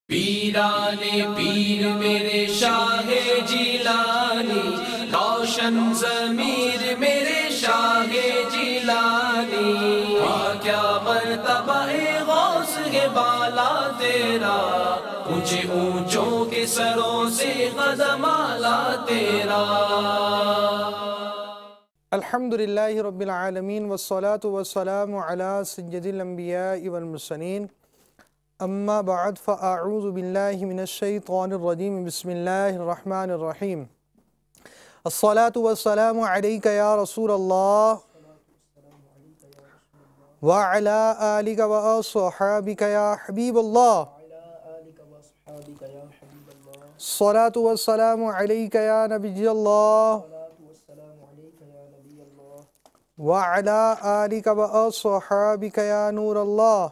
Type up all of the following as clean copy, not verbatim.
پیرانے پیر میرے شاہ جیلانی، روشن ضمیر میرے شاہ جیلانی، کیا مرتبہ غوث ہے بالا تیرا، اونچے اونچوں کے سروں سے قدم اعلیٰ تیرا۔ الحمدللہ رب العالمین والصلاة والسلام علی سید الانبیاء والمرسلین، اما بعد فاعوذ باللہ من الشیطان الرجیم، بسم اللہ الرحمن الرحیم۔ الصلاة والسلام علیک یا رسول اللہ وعلی آلک واصحابک یا حبیب اللہ، الصلاة والسلام علیک یا نبی اللہ وعلی آلک واصحابک یا نور اللہ۔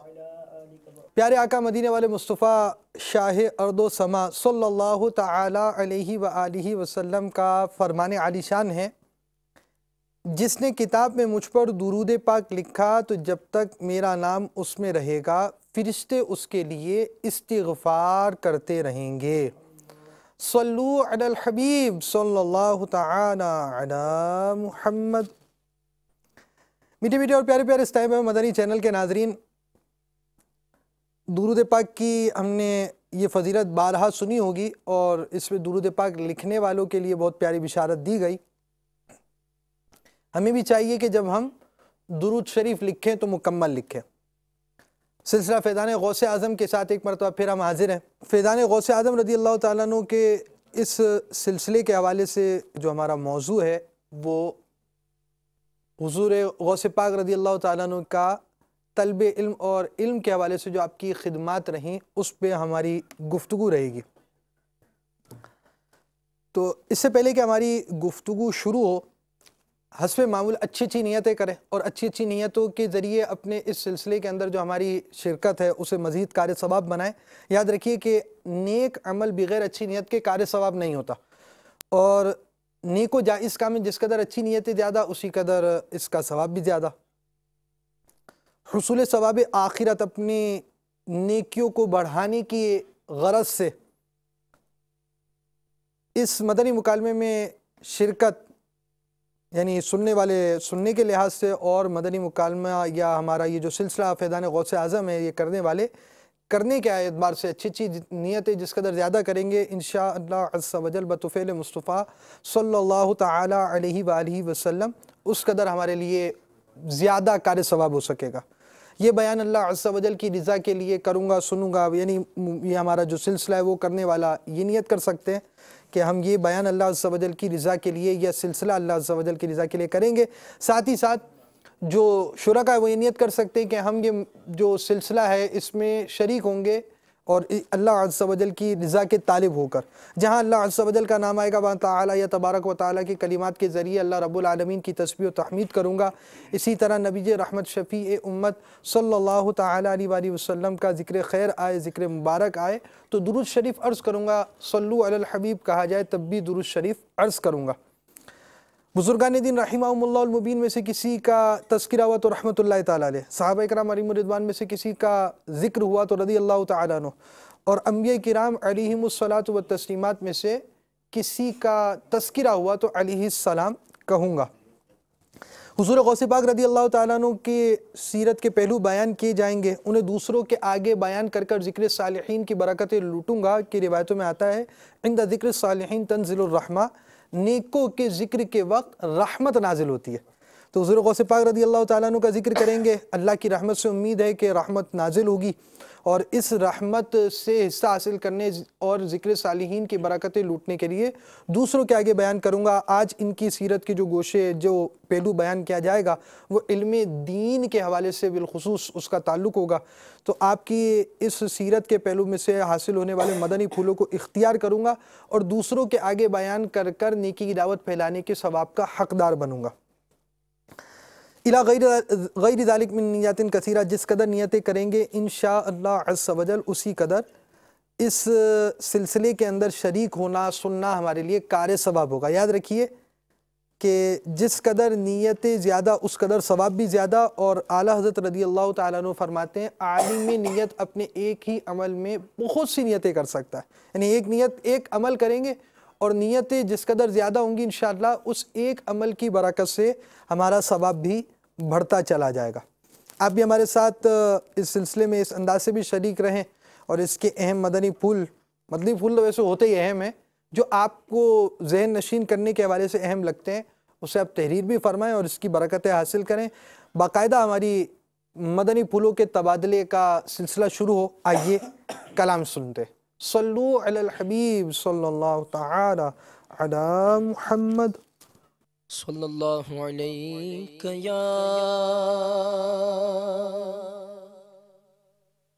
پیارے آقا مدینے والے مصطفیٰ شاہ ارض و سما صلی اللہ تعالی علیہ وآلہ وسلم کا فرمان عالی شان ہے، جس نے کتاب میں مجھ پر درود پاک لکھا تو جب تک میرا نام اس میں رہے گا فرشتے اس کے لیے استغفار کرتے رہیں گے۔ صلو علی الحبیب صلی اللہ تعالی علی محمد۔ میٹھے میٹھے اور پیارے پیارے اسٹائم مدنی چینل کے ناظرین، درود پاک کی ہم نے یہ فضیلت بارہا سنی ہوگی، اور اس میں درود پاک لکھنے والوں کے لیے بہت پیاری بشارت دی گئی۔ ہمیں بھی چاہیے کہ جب ہم درود شریف لکھیں تو مکمل لکھیں۔ سلسلہ فیضان غوث اعظم کے ساتھ ایک مرتبہ پھر ہم حاضر ہیں۔ فیضان غوث اعظم رضی اللہ تعالیٰ عنہ کے اس سلسلے کے حوالے سے جو ہمارا موضوع ہے وہ حضور غوث پاک رضی اللہ تعالیٰ عنہ کا طلب علم اور علم کے حوالے سے جو آپ کی خدمات رہیں اس پہ ہماری گفتگو رہے گی۔ تو اس سے پہلے کہ ہماری گفتگو شروع ہو، حسب معمول اچھی اچھی نیتیں کریں، اور اچھی اچھی نیتوں کے ذریعے اپنے اس سلسلے کے اندر جو ہماری شرکت ہے اسے مزید کار ثواب بنائیں۔ یاد رکھیے کہ نیک عمل بغیر اچھی نیت کے کار ثواب نہیں ہوتا، اور نیک و جائز کام میں جس قدر اچھی نیتیں زیادہ اسی قدر اس کا ثواب بھی زیادہ۔ حصول ثواب آخرت اپنی نیکیوں کو بڑھانے کی غرض سے اس مدنی مکالمے میں شرکت، یعنی سننے والے سننے کے لحاظ سے، اور مدنی مکالمہ یا ہمارا یہ جو سلسلہ فیضان غوث اعظم ہے یہ کرنے والے کرنے کے اعتبار سے اچھی اچھی نیتیں جس قدر زیادہ کریں گے انشاءاللہ عز و جل بطفیل مصطفیٰ صلی اللہ تعالی علیہ وآلہ وسلم اس قدر ہمارے لیے زیادہ کار ثواب ہو سکے گا۔ یہ بیان اللہ عز و جل کی رضا کے لیے کروں گا، سنوں گا، یعنی یہ ہمارا جو سلسلہ ہے وہ کرنے والا یہ نیت کر سکتے ہیں کہ ہم یہ بیان اللہ عز و جل کی رضا کے لیے یا سلسلہ اللہ عز و جل کی رضا کے لیے کریں گے۔ ساتھ ہی ساتھ جو شرکا ہے وہ یہ نیت کر سکتے ہیں کہ ہم یہ جو سلسلہ ہے اس میں شریک ہوں گے اور اللہ عز و جل کی رضا کے طالب ہو کر، جہاں اللہ عز و جل کا نام آئے گا وہاں تعالی یا تبارک و تعالی کے کلمات کے ذریعے اللہ رب العالمین کی تسبیح و تحمید کروں گا۔ اسی طرح نبی رحمت شفیع امت صلی اللہ تعالی علیہ وآلہ وسلم کا ذکر خیر آئے، ذکر مبارک آئے تو درود شریف عرض کروں گا، صلو علی الحبیب کہا جائے تب بھی درود شریف عرض کروں گا۔ بزرگان دین رحمہم اللہ المبین میں سے کسی کا تذکرہ ہوا تو رحمت اللہ تعالیٰ علیہ، صحابہ کرام علیہم رضوان میں سے کسی کا ذکر ہوا تو رضی اللہ تعالیٰ عنہ، اور انبیاء کرام علیہم الصلاۃ والتسلیمات میں سے کسی کا تذکرہ ہوا تو علیہ السلام کہوں گا۔ حضور غوث پاک رضی اللہ تعالیٰ عنہ کی سیرت کے پہلو بیان کیے جائیں گے، انہیں دوسروں کے آگے بیان کر کر ذکر صالحین کی برکتیں لوٹوں گا کہ روایتوں میں آتا ہے عند ذکر صالحین تنزل الرحمہ، نیکوں کے ذکر کے وقت رحمت نازل ہوتی ہے۔ تو حضور غوث پاک رضی اللہ تعالیٰ عنہ کا ذکر کریں گے، اللہ کی رحمت سے امید ہے کہ رحمت نازل ہوگی، اور اس رحمت سے حصہ حاصل کرنے اور ذکر صالحین کی برکتیں لوٹنے کے لیے دوسروں کے آگے بیان کروں گا۔ آج ان کی سیرت کے جو گوشے جو پہلو بیان کیا جائے گا وہ علم دین کے حوالے سے بالخصوص اس کا تعلق ہوگا، تو آپ کی اس سیرت کے پہلو میں سے حاصل ہونے والے مدنی پھولوں کو اختیار کروں گا اور دوسروں کے آگے بیان کر کر نیکی کی دعوت پھیلانے کے ثواب کا حقدار بنوں گا۔ الی غیر ذالک من نیات کثیرہ، جس قدر نیتیں کریں گے انشاءاللہ عز و جل اسی قدر اس سلسلے کے اندر شریک ہونا سننا ہمارے لیے کار ثواب ہوگا۔ یاد رکھیے کہ جس قدر نیتیں زیادہ اس قدر ثواب بھی زیادہ، اور اعلیٰ حضرت رضی اللہ تعالیٰ عنہ فرماتے ہیں عالم نیت اپنے ایک ہی عمل میں بہت سی نیتیں کر سکتا ہے، یعنی ایک نیت ایک عمل کریں گے اور نیتیں جس قدر زیادہ ہوں گی انشاءاللہ اس ایک عمل کی برکت سے ہمارا ثواب بھی بڑھتا چلا جائے گا۔ آپ بھی ہمارے ساتھ اس سلسلے میں اس انداز سے بھی شریک رہیں اور اس کے اہم مدنی پھول تو ویسے ہوتے ہی اہم ہیں، جو آپ کو ذہن نشین کرنے کے حوالے سے اہم لگتے ہیں اسے آپ تحریر بھی فرمائیں اور اس کی برکتیں حاصل کریں۔ باقاعدہ ہماری مدنی پھولوں کے تبادلے کا سلسلہ شروع ہو، آئیے کلام سنتے۔ صلو علی الحبیب صلی اللہ تعالی علی محمد صلی اللہ علیہ یا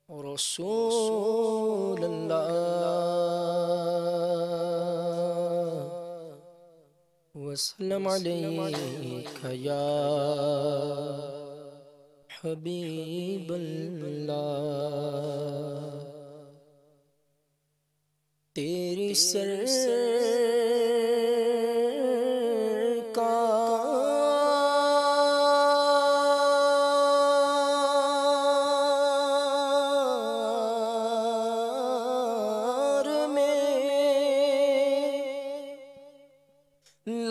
رسول اللہ وسلم علیک یا حبیب اللہ۔ تیری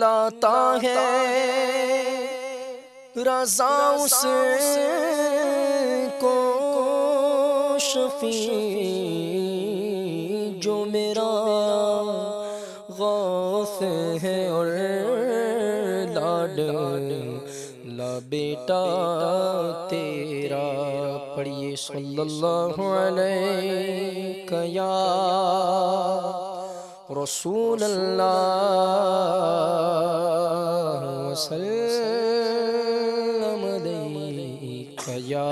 لاتا ہے رضا اس کو شفیع جو میرا غوث ہے اور لا بیٹا تیرا۔ پڑھیے صلی اللہ علیہ یا رسول اللہ وسلم علیک یا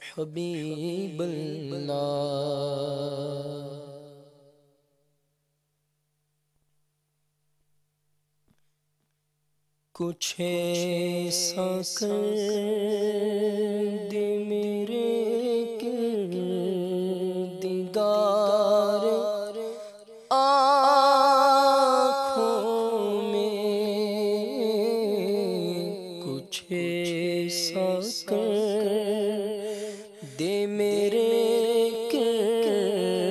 حبیب اللہ۔ کچھ ایسا کر دے میرے کردگار آنکھوں میں، کچھ ایسا کر دے میرے کردگار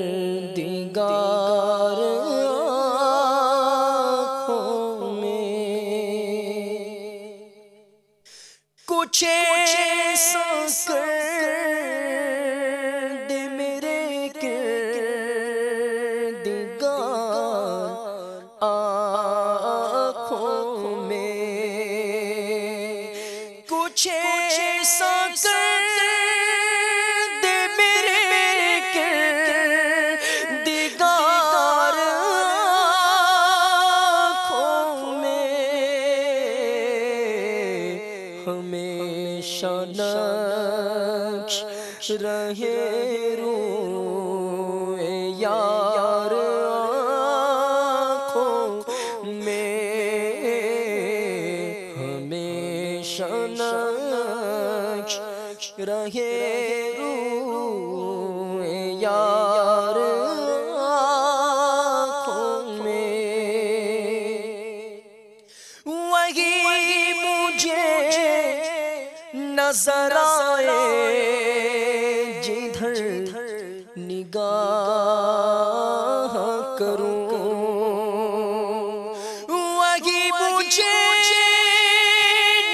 آنکھوں میں، کچھ ایسا کر دے میرے کردگار آنکھوں میں، کچھ ایسا کر دے میرے کردگار آنکھوں میں، ہمیشہ نقش رہے روئے یار آنکھوں میں، ہمیشہ نقش رہے روئے یار آنکھوں میں، وہی مجھے نظر آئے جدھر نگاہ کروں، وہی مجھے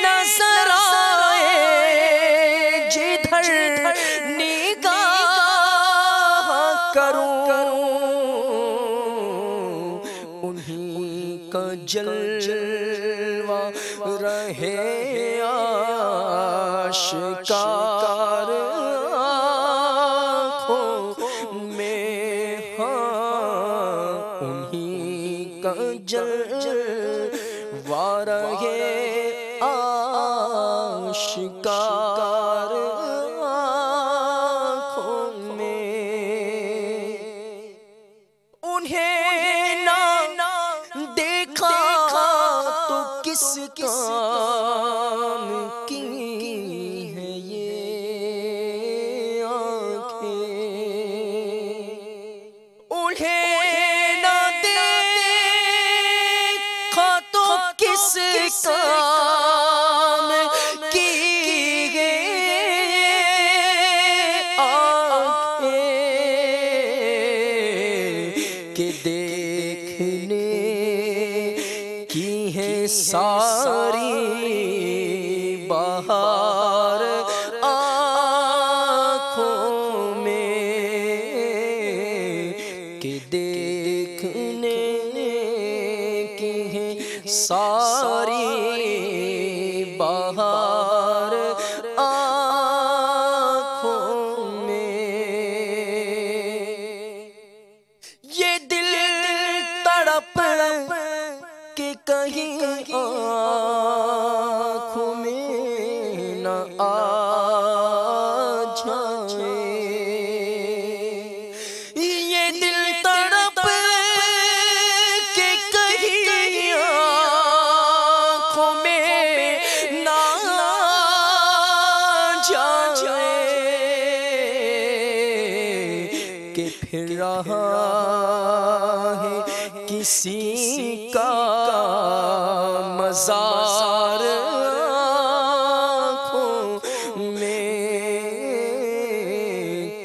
نظر آئے جدھر نگاہ کروں، انہی کا جلوہ رہے آشکار آنکھوں میں، ہاں انہی کا جلوہ رہے آشکار آنکھوں میں، انہیں نہ دیکھا تو کس کام کی ہے یہ آنکھیں، انہیں نہ دیکھا کہ دیکھنے کی ہے ساری بہار آنکھوں میں، کہ دیکھنے کی ہے ساری بہار آنکھوں میں، یہ دل تڑپ کہ کہیں آنکھوں میں نہ آ جائے، یہ دل تڑپ کہ کہیں آنکھوں میں نہ آ جائے، کہ پھر رہا ہے کسی کا مزار آنکھوں میں،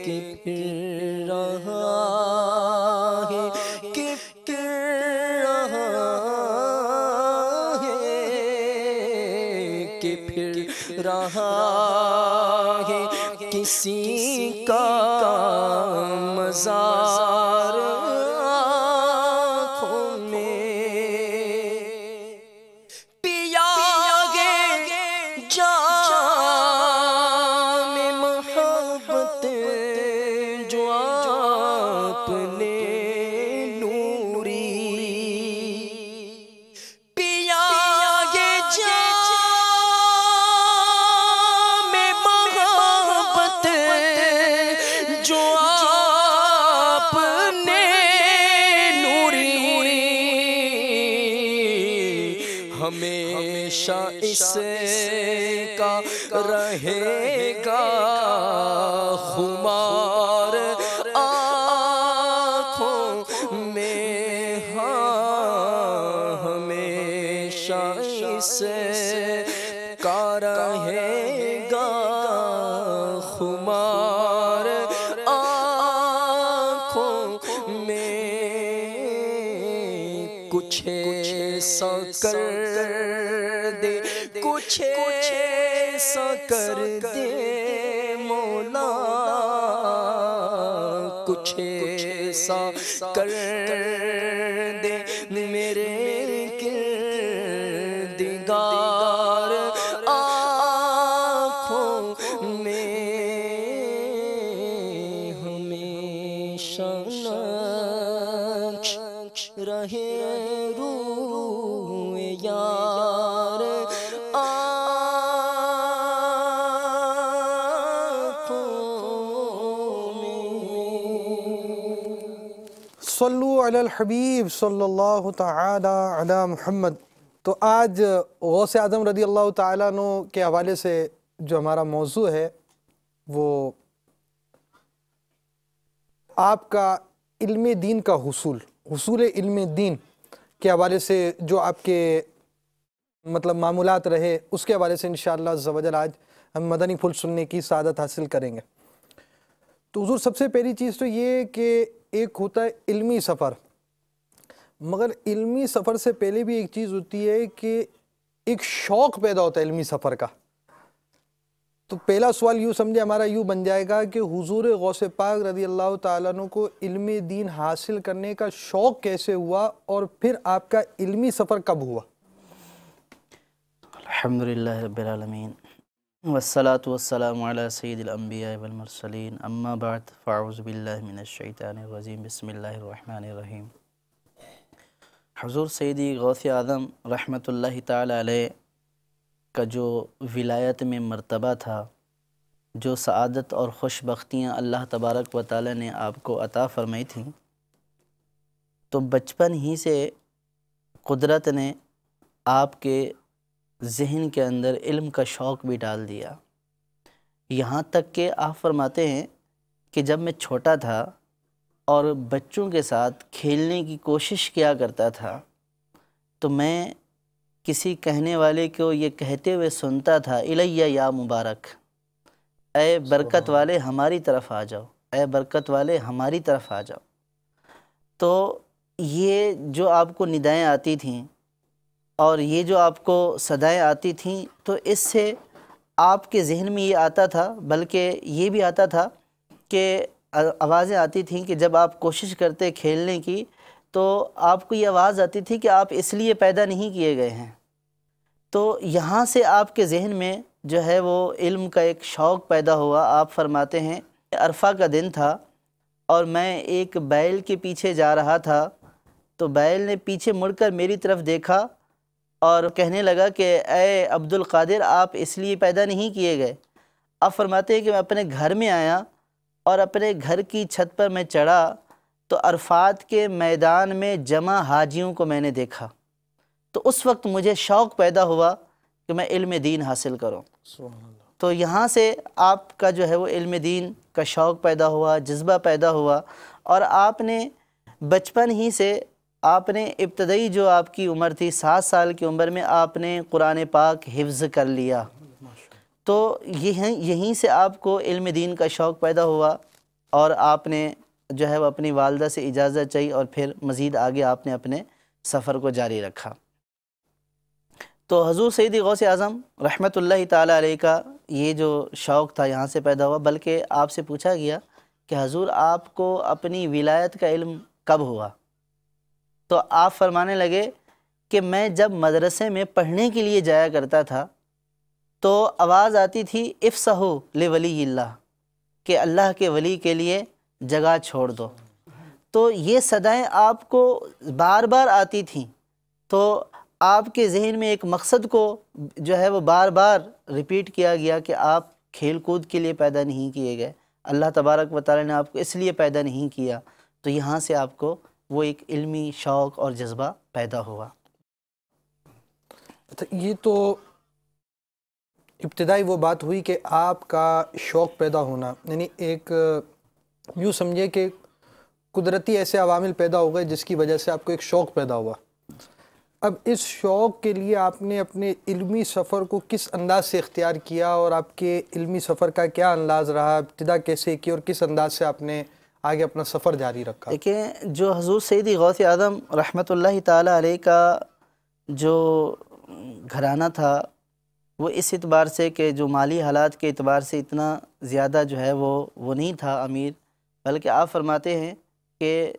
کہ پھر رہا ہے، کہ پھر رہا ہے، کہ پھر رہا ہے کسی کا مزار آنکھوں میں، پیا گے جام محبت جو آپ نے نوری، پیا گے جام محبت جو آپ نے نوری، ہمیشہ اس کا رہے گا خمار آنکھوں میں، ہاں ہمیشہ اس کا رہے گا خمار آنکھوں میں، کچھ ایسا کر دے، کچھ ایسا کر دے مولا، کچھ ایسا کر دے میرے کردگار آنکھوں میں، ہمیشہ نقش رہے روح یار آنکھوں میں۔ صلو علی الحبیب صلی اللہ تعالی علی محمد۔ تو آج غوث اعظم رضی اللہ تعالیٰ عنہ کے حوالے سے جو ہمارا موضوع ہے وہ آپ کا علم دین کا حصول علم دین کے حوالے سے جو آپ کے مطلب معمولات رہے اس کے حوالے سے انشاءاللہ عز و جل آج ہم مدنی پھول سننے کی سعادت حاصل کریں گے۔ تو حضور سب سے پہلی چیز تو یہ کہ ایک ہوتا ہے علمی سفر، مگر علمی سفر سے پہلے بھی ایک چیز ہوتی ہے کہ ایک شوق پیدا ہوتا ہے علمی سفر کا۔ تو پہلا سوال یوں سمجھے ہمارا یوں بن جائے گا کہ حضور غوث پاک رضی اللہ تعالیٰ عنہ کو علم دین حاصل کرنے کا شوق کیسے ہوا اور پھر آپ کا علمی سفر کب ہوا؟ الحمدللہ رب العالمین والصلاة والسلام علی سید الانبیاء والمرسلین، اما بعد فاعوذ باللہ من الشیطان الرجیم، بسم اللہ الرحمن الرحیم۔ حضور سیدی غوث اعظم رحمۃ اللہ تعالی علیہ کا جو ولایت میں مرتبہ تھا، جو سعادت اور خوش بختیاں اللہ تبارک و تعالی نے آپ کو عطا فرمائی تھیں، تو بچپن ہی سے قدرت نے آپ کے ذہن کے اندر علم کا شوق بھی ڈال دیا، یہاں تک کہ آپ فرماتے ہیں کہ جب میں چھوٹا تھا اور بچوں کے ساتھ کھیلنے کی کوشش کیا کرتا تھا تو میں کسی کہنے والے کو یہ کہتے ہوئے سنتا تھا، الیہ یا مبارک، اے برکت والے ہماری طرف آ جاؤ، اے برکت والے ہماری طرف آ جاؤ۔ تو یہ جو آپ کو ندائیں آتی تھیں اور یہ جو آپ کو صدائیں آتی تھیں، تو اس سے آپ کے ذہن میں یہ آتا تھا، بلکہ یہ بھی آتا تھا کہ آوازیں آتی تھیں کہ جب آپ کوشش کرتے کھیلنے کی تو آپ کو یہ آواز آتی تھی کہ آپ اس لیے پیدا نہیں کیے گئے ہیں۔ تو یہاں سے آپ کے ذہن میں جو ہے وہ علم کا ایک شوق پیدا ہوا۔ آپ فرماتے ہیں عرفہ کا دن تھا اور میں ایک بیل کے پیچھے جا رہا تھا، تو بیل نے پیچھے مڑ کر میری طرف دیکھا اور کہنے لگا کہ اے عبد القادر، آپ اس لیے پیدا نہیں کیے گئے۔ آپ فرماتے ہیں کہ میں اپنے گھر میں آیا اور اپنے گھر کی چھت پر میں چڑھا تو عرفات کے میدان میں جمع حاجیوں کو میں نے دیکھا، تو اس وقت مجھے شوق پیدا ہوا کہ میں علم دین حاصل کروں۔ تو یہاں سے آپ کا جو ہے وہ علم دین کا شوق پیدا ہوا، جذبہ پیدا ہوا، اور آپ نے بچپن ہی سے آپ نے ابتدائی جو آپ کی عمر تھی 7 سال کی عمر میں آپ نے قرآن پاک حفظ کر لیا۔ تو یہیں سے آپ کو علم دین کا شوق پیدا ہوا اور آپ نے جو ہے وہ اپنی والدہ سے اجازت چاہی اور پھر مزید آگے آپ نے اپنے سفر کو جاری رکھا۔ تو حضور سیدی غوث اعظم رحمۃ اللہ تعالی علیہ کا یہ جو شوق تھا یہاں سے پیدا ہوا، بلکہ آپ سے پوچھا گیا کہ حضور آپ کو اپنی ولایت کا علم کب ہوا؟ تو آپ فرمانے لگے کہ میں جب مدرسے میں پڑھنے کے لیے جایا کرتا تھا تو آواز آتی تھی افسحوا لولی اللہ، کہ اللہ کے ولی کے لیے جگہ چھوڑ دو۔ تو یہ صدائیں آپ کو بار بار آتی تھیں، تو آپ کے ذہن میں ایک مقصد کو جو ہے وہ بار بار ریپیٹ کیا گیا کہ آپ کھیل کود کے لیے پیدا نہیں کیے گئے، اللہ تبارک و تعالی نے آپ کو اس لیے پیدا نہیں کیا۔ تو یہاں سے آپ کو وہ ایک علمی شوق اور جذبہ پیدا ہوا۔ یہ تو ابتدائی وہ بات ہوئی کہ آپ کا شوق پیدا ہونا، یعنی ایک یوں سمجھے کہ قدرتی ایسے عوامل پیدا ہو گئے جس کی وجہ سے آپ کو ایک شوق پیدا ہوا۔ اب اس شوق کے لیے آپ نے اپنے علمی سفر کو کس انداز سے اختیار کیا اور آپ کے علمی سفر کا کیا انداز رہا، ابتدا کیسے کی اور کس انداز سے آپ نے آگے اپنا سفر جاری رکھا؟ دیکھیں، جو حضور سیدی غوث اعظم رحمۃ اللہ تعالی علیہ کا جو گھرانہ تھا وہ اس اعتبار سے کہ جو مالی حالات کے اعتبار سے اتنا زیادہ جو ہے وہ نہیں تھا امیر، بلکہ آپ فرماتے ہیں کہ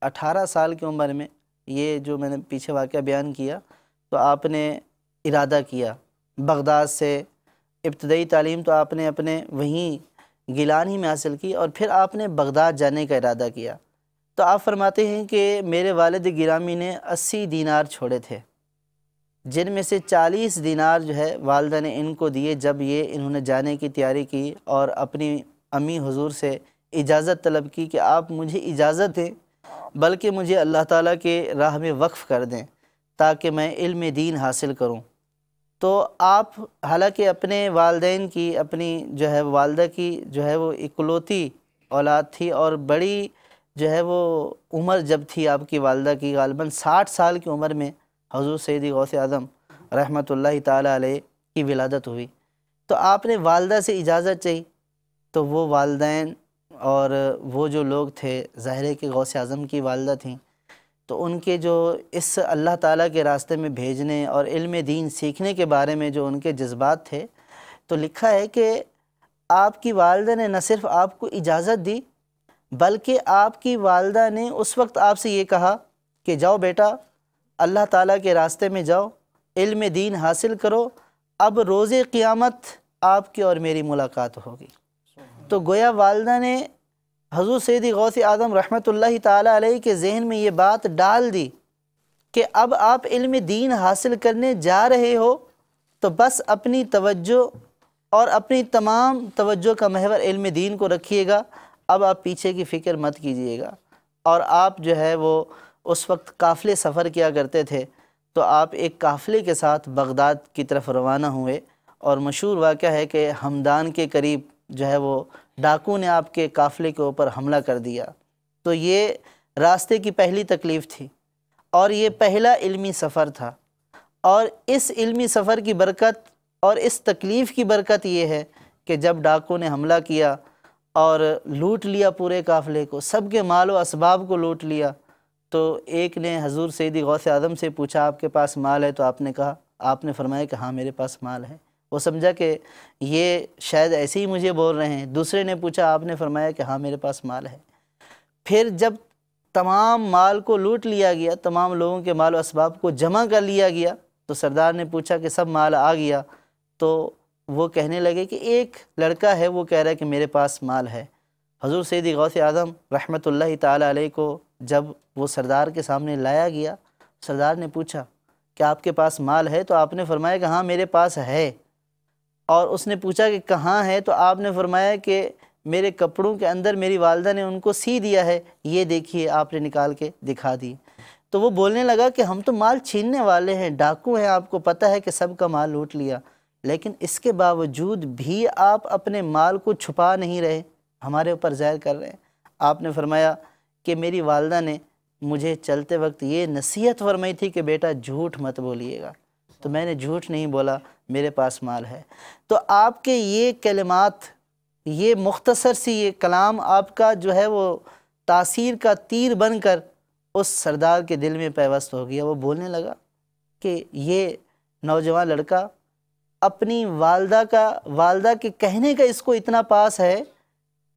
18 سال کی عمر میں، یہ جو میں نے پیچھے واقعہ بیان کیا، تو آپ نے ارادہ کیا بغداد سے ابتدائی تعلیم تو آپ نے اپنے وہیں گیلان ہی میں حاصل کی، اور پھر آپ نے بغداد جانے کا ارادہ کیا۔ تو آپ فرماتے ہیں کہ میرے والد گرامی نے 80 دینار چھوڑے تھے، جن میں سے 40 دینار جو ہے والدہ نے ان کو دیے جب انہوں نے جانے کی تیاری کی، اور اپنی امی حضور سے اجازت طلب کی کہ آپ مجھے اجازت دیں، بلکہ مجھے اللہ تعالیٰ کے راہ میں وقف کر دیں تاکہ میں علم دین حاصل کروں۔ تو آپ حالانکہ اپنے والدین کی، اپنی جو ہے والدہ کی جو ہے وہ اکلوتی اولاد تھی، اور بڑی جو ہے وہ عمر جب تھی آپ کی والدہ کی، غالباً 60 سال کی عمر میں حضور سیدی غوث اعظم رحمۃ اللہ تعالی علیہ کی ولادت ہوئی۔ تو آپ نے والدہ سے اجازت چاہی، تو وہ والدین اور وہ جو لوگ تھے، ظاہر ہے کہ غوث اعظم کی والدہ تھیں، تو ان کے جو اس اللہ تعالیٰ کے راستے میں بھیجنے اور علم دین سیکھنے کے بارے میں جو ان کے جذبات تھے، تو لکھا ہے کہ آپ کی والدہ نے نہ صرف آپ کو اجازت دی، بلکہ آپ کی والدہ نے اس وقت آپ سے یہ کہا کہ جاؤ بیٹا، اللہ تعالیٰ کے راستے میں جاؤ، علم دین حاصل کرو، اب روز قیامت آپ کی اور میری ملاقات ہوگی۔ تو گویا والدہ نے حضور سیدی غوث اعظم رحمۃ اللہ تعالی علیہ کے ذہن میں یہ بات ڈال دی کہ اب آپ علم دین حاصل کرنے جا رہے ہو، تو بس اپنی توجہ اور اپنی تمام توجہ کا محور علم دین کو رکھیے گا، اب آپ پیچھے کی فکر مت کیجیے گا۔ اور آپ جو ہے وہ اس وقت قافلے سفر کیا کرتے تھے، تو آپ ایک قافلے کے ساتھ بغداد کی طرف روانہ ہوئے، اور مشہور واقعہ ہے کہ ہمدان کے قریب جو ہے وہ ڈاکو نے آپ کے قافلے کے اوپر حملہ کر دیا۔ تو یہ راستے کی پہلی تکلیف تھی، اور یہ پہلا علمی سفر تھا، اور اس علمی سفر کی برکت اور اس تکلیف کی برکت یہ ہے کہ جب ڈاکو نے حملہ کیا اور لوٹ لیا پورے قافلے کو، سب کے مال و اسباب کو لوٹ لیا، تو ایک نے حضور سیدی غوث اعظم سے پوچھا آپ کے پاس مال ہے؟ تو آپ نے فرمایا کہ ہاں میرے پاس مال ہے۔ وہ سمجھا کہ یہ شاید ایسے ہی مجھے بول رہے ہیں۔ دوسرے نے پوچھا، آپ نے فرمایا کہ ہاں میرے پاس مال ہے۔ پھر جب تمام مال کو لوٹ لیا گیا، تمام لوگوں کے مال و اسباب کو جمع کر لیا گیا، تو سردار نے پوچھا کہ سب مال آ گیا؟ تو وہ کہنے لگے کہ ایک لڑکا ہے وہ کہہ رہا ہے کہ میرے پاس مال ہے۔ حضور سیدی غوث اعظم رحمۃ اللہ تعالیٰ علیہ کو جب وہ سردار کے سامنے لایا گیا، سردار نے پوچھا کہ آپ کے پاس مال ہے؟ تو آپ نے فرمایا کہ ہاں میرے پاس ہے۔ اور اس نے پوچھا کہ کہاں ہے؟ تو آپ نے فرمایا کہ میرے کپڑوں کے اندر میری والدہ نے ان کو سی دیا ہے، یہ دیکھیے، آپ نے نکال کے دکھا دی۔ تو وہ بولنے لگا کہ ہم تو مال چھیننے والے ہیں، ڈاکو ہیں، آپ کو پتہ ہے کہ سب کا مال لوٹ لیا، لیکن اس کے باوجود بھی آپ اپنے مال کو چھپا نہیں رہے، ہمارے اوپر ظاہر کر رہے ہیں۔ آپ نے فرمایا کہ میری والدہ نے مجھے چلتے وقت یہ نصیحت فرمائی تھی کہ بیٹا جھوٹ مت بولیے گا، تو میں نے جھوٹ نہیں بولا، میرے پاس مال ہے۔ تو آپ کے یہ کلمات، یہ مختصر سی یہ کلام آپ کا جو ہے وہ تاثیر کا تیر بن کر اس سردار کے دل میں پیوست ہو گیا۔ وہ بولنے لگا کہ یہ نوجوان لڑکا اپنی والدہ کے کہنے کا اس کو اتنا پاس ہے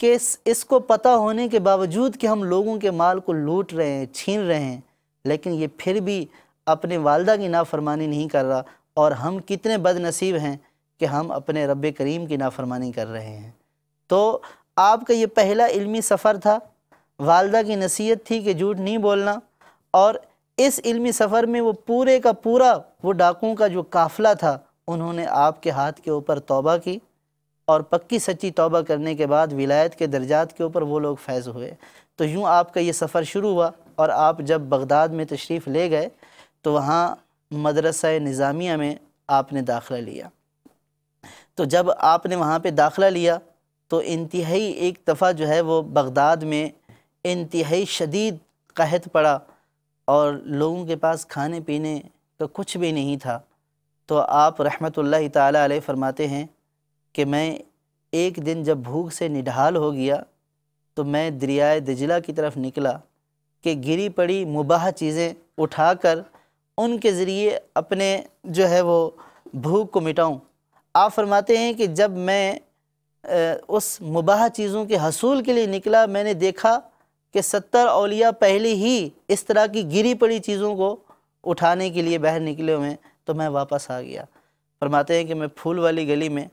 کہ اس کو پتہ ہونے کے باوجود کہ ہم لوگوں کے مال کو لوٹ رہے ہیں، چھین رہے ہیں، لیکن یہ پھر بھی اپنے والدہ کی نافرمانی نہیں کر رہا، اور ہم کتنے بد نصیب ہیں کہ ہم اپنے رب کریم کی نافرمانی کر رہے ہیں۔ تو آپ کا یہ پہلا علمی سفر تھا، والدہ کی نصیحت تھی کہ جھوٹ نہیں بولنا، اور اس علمی سفر میں وہ پورے کا پورا وہ ڈاکوؤں کا جو قافلہ تھا، انہوں نے آپ کے ہاتھ کے اوپر توبہ کی، اور پکی سچی توبہ کرنے کے بعد ولایت کے درجات کے اوپر وہ لوگ فیض ہوئے۔ تو یوں آپ کا یہ سفر شروع ہوا، اور آپ جب بغداد میں تشریف لے گئے تو وہاں مدرسہ نظامیہ میں آپ نے داخلہ لیا۔ تو جب آپ نے وہاں پہ داخلہ لیا تو انتہائی ایک دفعہ جو ہے وہ بغداد میں انتہائی شدید قحط پڑا، اور لوگوں کے پاس کھانے پینے کا کچھ بھی نہیں تھا۔ تو آپ رحمۃ اللہ تعالیٰ علیہ فرماتے ہیں کہ میں ایک دن جب بھوک سے نڈھال ہو گیا تو میں دریائے دجلہ کی طرف نکلا کہ گری پڑی مباح چیزیں اٹھا کر ان کے ذریعے اپنے جو ہے وہ بھوک کو مٹاؤں۔ آپ فرماتے ہیں کہ جب میں اس مباح چیزوں کے حصول کے لیے نکلا، میں نے دیکھا کہ 70 اولیاء پہلے ہی اس طرح کی گری پڑی چیزوں کو اٹھانے کے لیے باہر نکلے ہوئے ہیں، تو میں واپس آ گیا۔ فرماتے ہیں کہ میں پھول والی گلی میں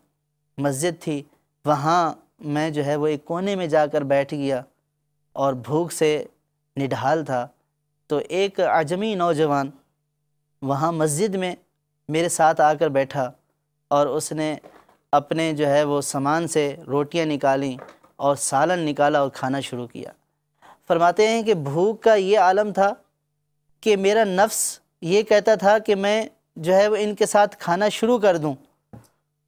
مسجد تھی، وہاں میں جو ہے وہ ایک کونے میں جا کر بیٹھ گیا اور بھوک سے نڈھال تھا۔ تو ایک عجمی نوجوان وہاں مسجد میں میرے ساتھ آ کر بیٹھا، اور اس نے اپنے جو ہے وہ سامان سے روٹیاں نکالیں اور سالن نکالا اور کھانا شروع کیا۔ فرماتے ہیں کہ بھوک کا یہ عالم تھا کہ میرا نفس یہ کہتا تھا کہ میں جو ہے وہ ان کے ساتھ کھانا شروع کر دوں،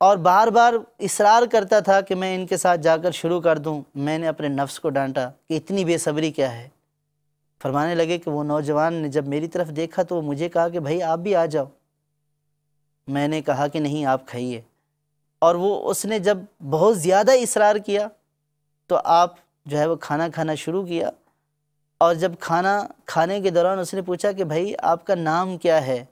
اور بار بار اصرار کرتا تھا کہ میں ان کے ساتھ جا کر شروع کر دوں۔ میں نے اپنے نفس کو ڈانٹا کہ اتنی بے صبری کیا ہے۔ فرمانے لگے کہ وہ نوجوان نے جب میری طرف دیکھا تو وہ مجھے کہا کہ بھائی آپ بھی آ جاؤ۔ میں نے کہا کہ نہیں، آپ کھائیے۔ اور اس نے جب بہت زیادہ اصرار کیا تو آپ جو ہے وہ کھانا کھانا شروع کیا، اور جب کھانا کھانے کے دوران اس نے پوچھا کہ بھائی آپ کا نام کیا ہے؟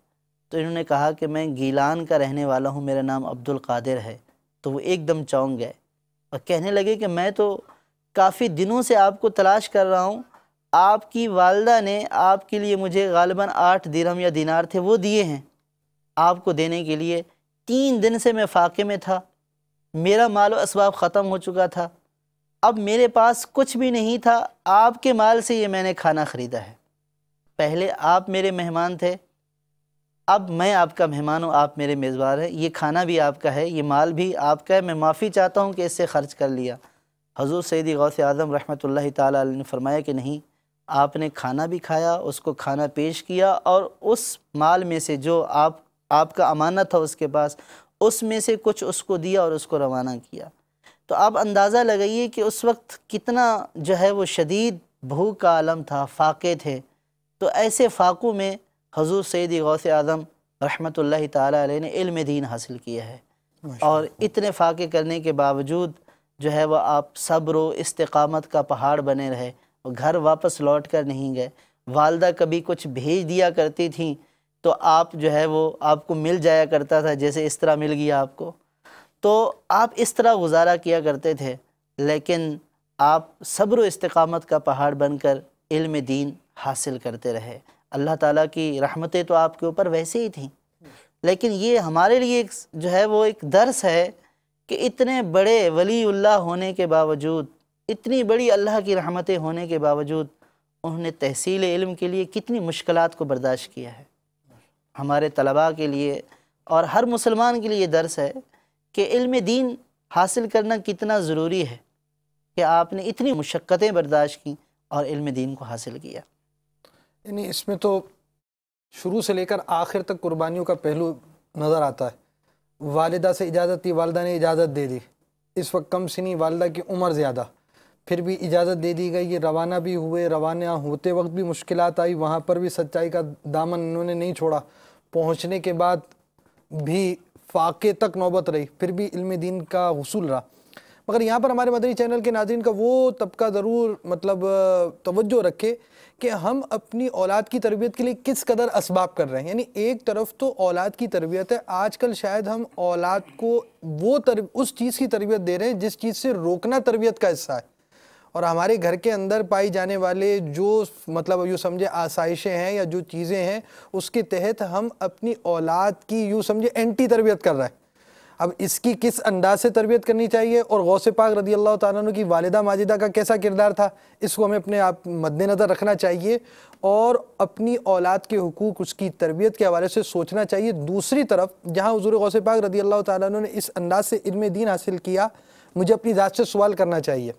تو انہوں نے کہا کہ میں گیلان کا رہنے والا ہوں، میرا نام عبد القادر ہے۔ تو وہ ایک دم چونک گئے اور کہنے لگے کہ میں تو کافی دنوں سے آپ کو تلاش کر رہا ہوں، آپ کی والدہ نے آپ کے لیے مجھے غالباً 8 درہم یا دینار تھے وہ دیے ہیں آپ کو دینے کے لیے۔ 3 دن سے میں فاقے میں تھا، میرا مال و اسباب ختم ہو چکا تھا، اب میرے پاس کچھ بھی نہیں تھا، آپ کے مال سے یہ میں نے کھانا خریدا ہے۔ پہلے آپ میرے مہمان تھے، اب میں آپ کا مہمان ہوں، آپ میرے میزبان ہیں، یہ کھانا بھی آپ کا ہے، یہ مال بھی آپ کا ہے، میں معافی چاہتا ہوں کہ اس سے خرچ کر لیا۔ حضور سیدی غوث اعظم رحمۃ اللہ تعالیٰ علیہ نے فرمایا کہ نہیں، آپ نے کھانا بھی کھایا، اس کو کھانا پیش کیا، اور اس مال میں سے جو آپ کا امانت تھا اس کے پاس، اس میں سے کچھ اس کو دیا اور اس کو روانہ کیا۔ تو آپ اندازہ لگائیے کہ اس وقت کتنا جو ہے وہ شدید بھوک کا عالم تھا، فاقے تھے۔ تو ایسے فاقوں میں حضور سیدی غوث اعظم رحمۃ اللہ تعالیٰ علیہ نے علم دین حاصل کیا ہے، اور اتنے فاقے کرنے کے باوجود جو ہے وہ آپ صبر و استقامت کا پہاڑ بنے رہے، گھر واپس لوٹ کر نہیں گئے، والدہ کبھی کچھ بھیج دیا کرتی تھیں تو آپ جو ہے وہ آپ کو مل جایا کرتا تھا، جیسے اس طرح مل گیا آپ کو، تو آپ اس طرح گزارا کیا کرتے تھے، لیکن آپ صبر و استقامت کا پہاڑ بن کر علم دین حاصل کرتے رہے۔ اللہ تعالیٰ کی رحمتیں تو آپ کے اوپر ویسے ہی تھیں، لیکن یہ ہمارے لیے جو ہے وہ ایک درس ہے کہ اتنے بڑے ولی اللہ ہونے کے باوجود، اتنی بڑی اللہ کی رحمتیں ہونے کے باوجود، انہوں نے تحصیل علم کے لیے کتنی مشکلات کو برداشت کیا ہے۔ ہمارے طلباء کے لیے اور ہر مسلمان کے لیے یہ درس ہے کہ علم دین حاصل کرنا کتنا ضروری ہے، کہ آپ نے اتنی مشقتیں برداشت کیں اور علم دین کو حاصل کیا۔ یعنی اس میں تو شروع سے لے کر آخر تک قربانیوں کا پہلو نظر آتا ہے۔ والدہ سے اجازت تھی، والدہ نے اجازت دے دی، اس وقت کم سنی، والدہ کی عمر زیادہ، پھر بھی اجازت دے دی گئی، یہ روانہ بھی ہوئے، روانہ ہوتے وقت بھی مشکلات آئی، وہاں پر بھی سچائی کا دامن انہوں نے نہیں چھوڑا، پہنچنے کے بعد بھی فاقے تک نوبت رہی، پھر بھی علم دین کا حصول رہا۔ مگر یہاں پر ہمارے مدنی چینل کے ناظرین کا وہ طبقہ ضرور توجہ رکھے کہ ہم اپنی اولاد کی تربیت کے لیے کس قدر اسباب کر رہے ہیں۔ یعنی ایک طرف تو اولاد کی تربیت ہے، آج کل شاید ہم اولاد کو اس چیز کی تربیت دے رہے ہیں جس چیز سے روکنا تربیت کا حصہ ہے، اور ہمارے گھر کے اندر پائی جانے والے جو یوں سمجھے آسائشیں ہیں یا جو چیزیں ہیں، اس کے تحت ہم اپنی اولاد کی یوں سمجھے اینٹی تربیت کر رہے ہیں۔ اب اس کی کس انداز سے تربیت کرنی چاہیے اور غوث پاک رضی اللہ تعالیٰ عنہ کی والدہ ماجدہ کا کیسا کردار تھا، اس کو ہمیں اپنے آپ مد نظر رکھنا چاہیے اور اپنی اولاد کے حقوق، اس کی تربیت کے حوالے سے سوچنا چاہیے۔ دوسری طرف جہاں حضور غوث پاک رضی اللہ تعالیٰ عنہ نے اس انداز سے علم دین حاصل کیا، مجھے اپنی ذات سے سوال کرنا چاہیے۔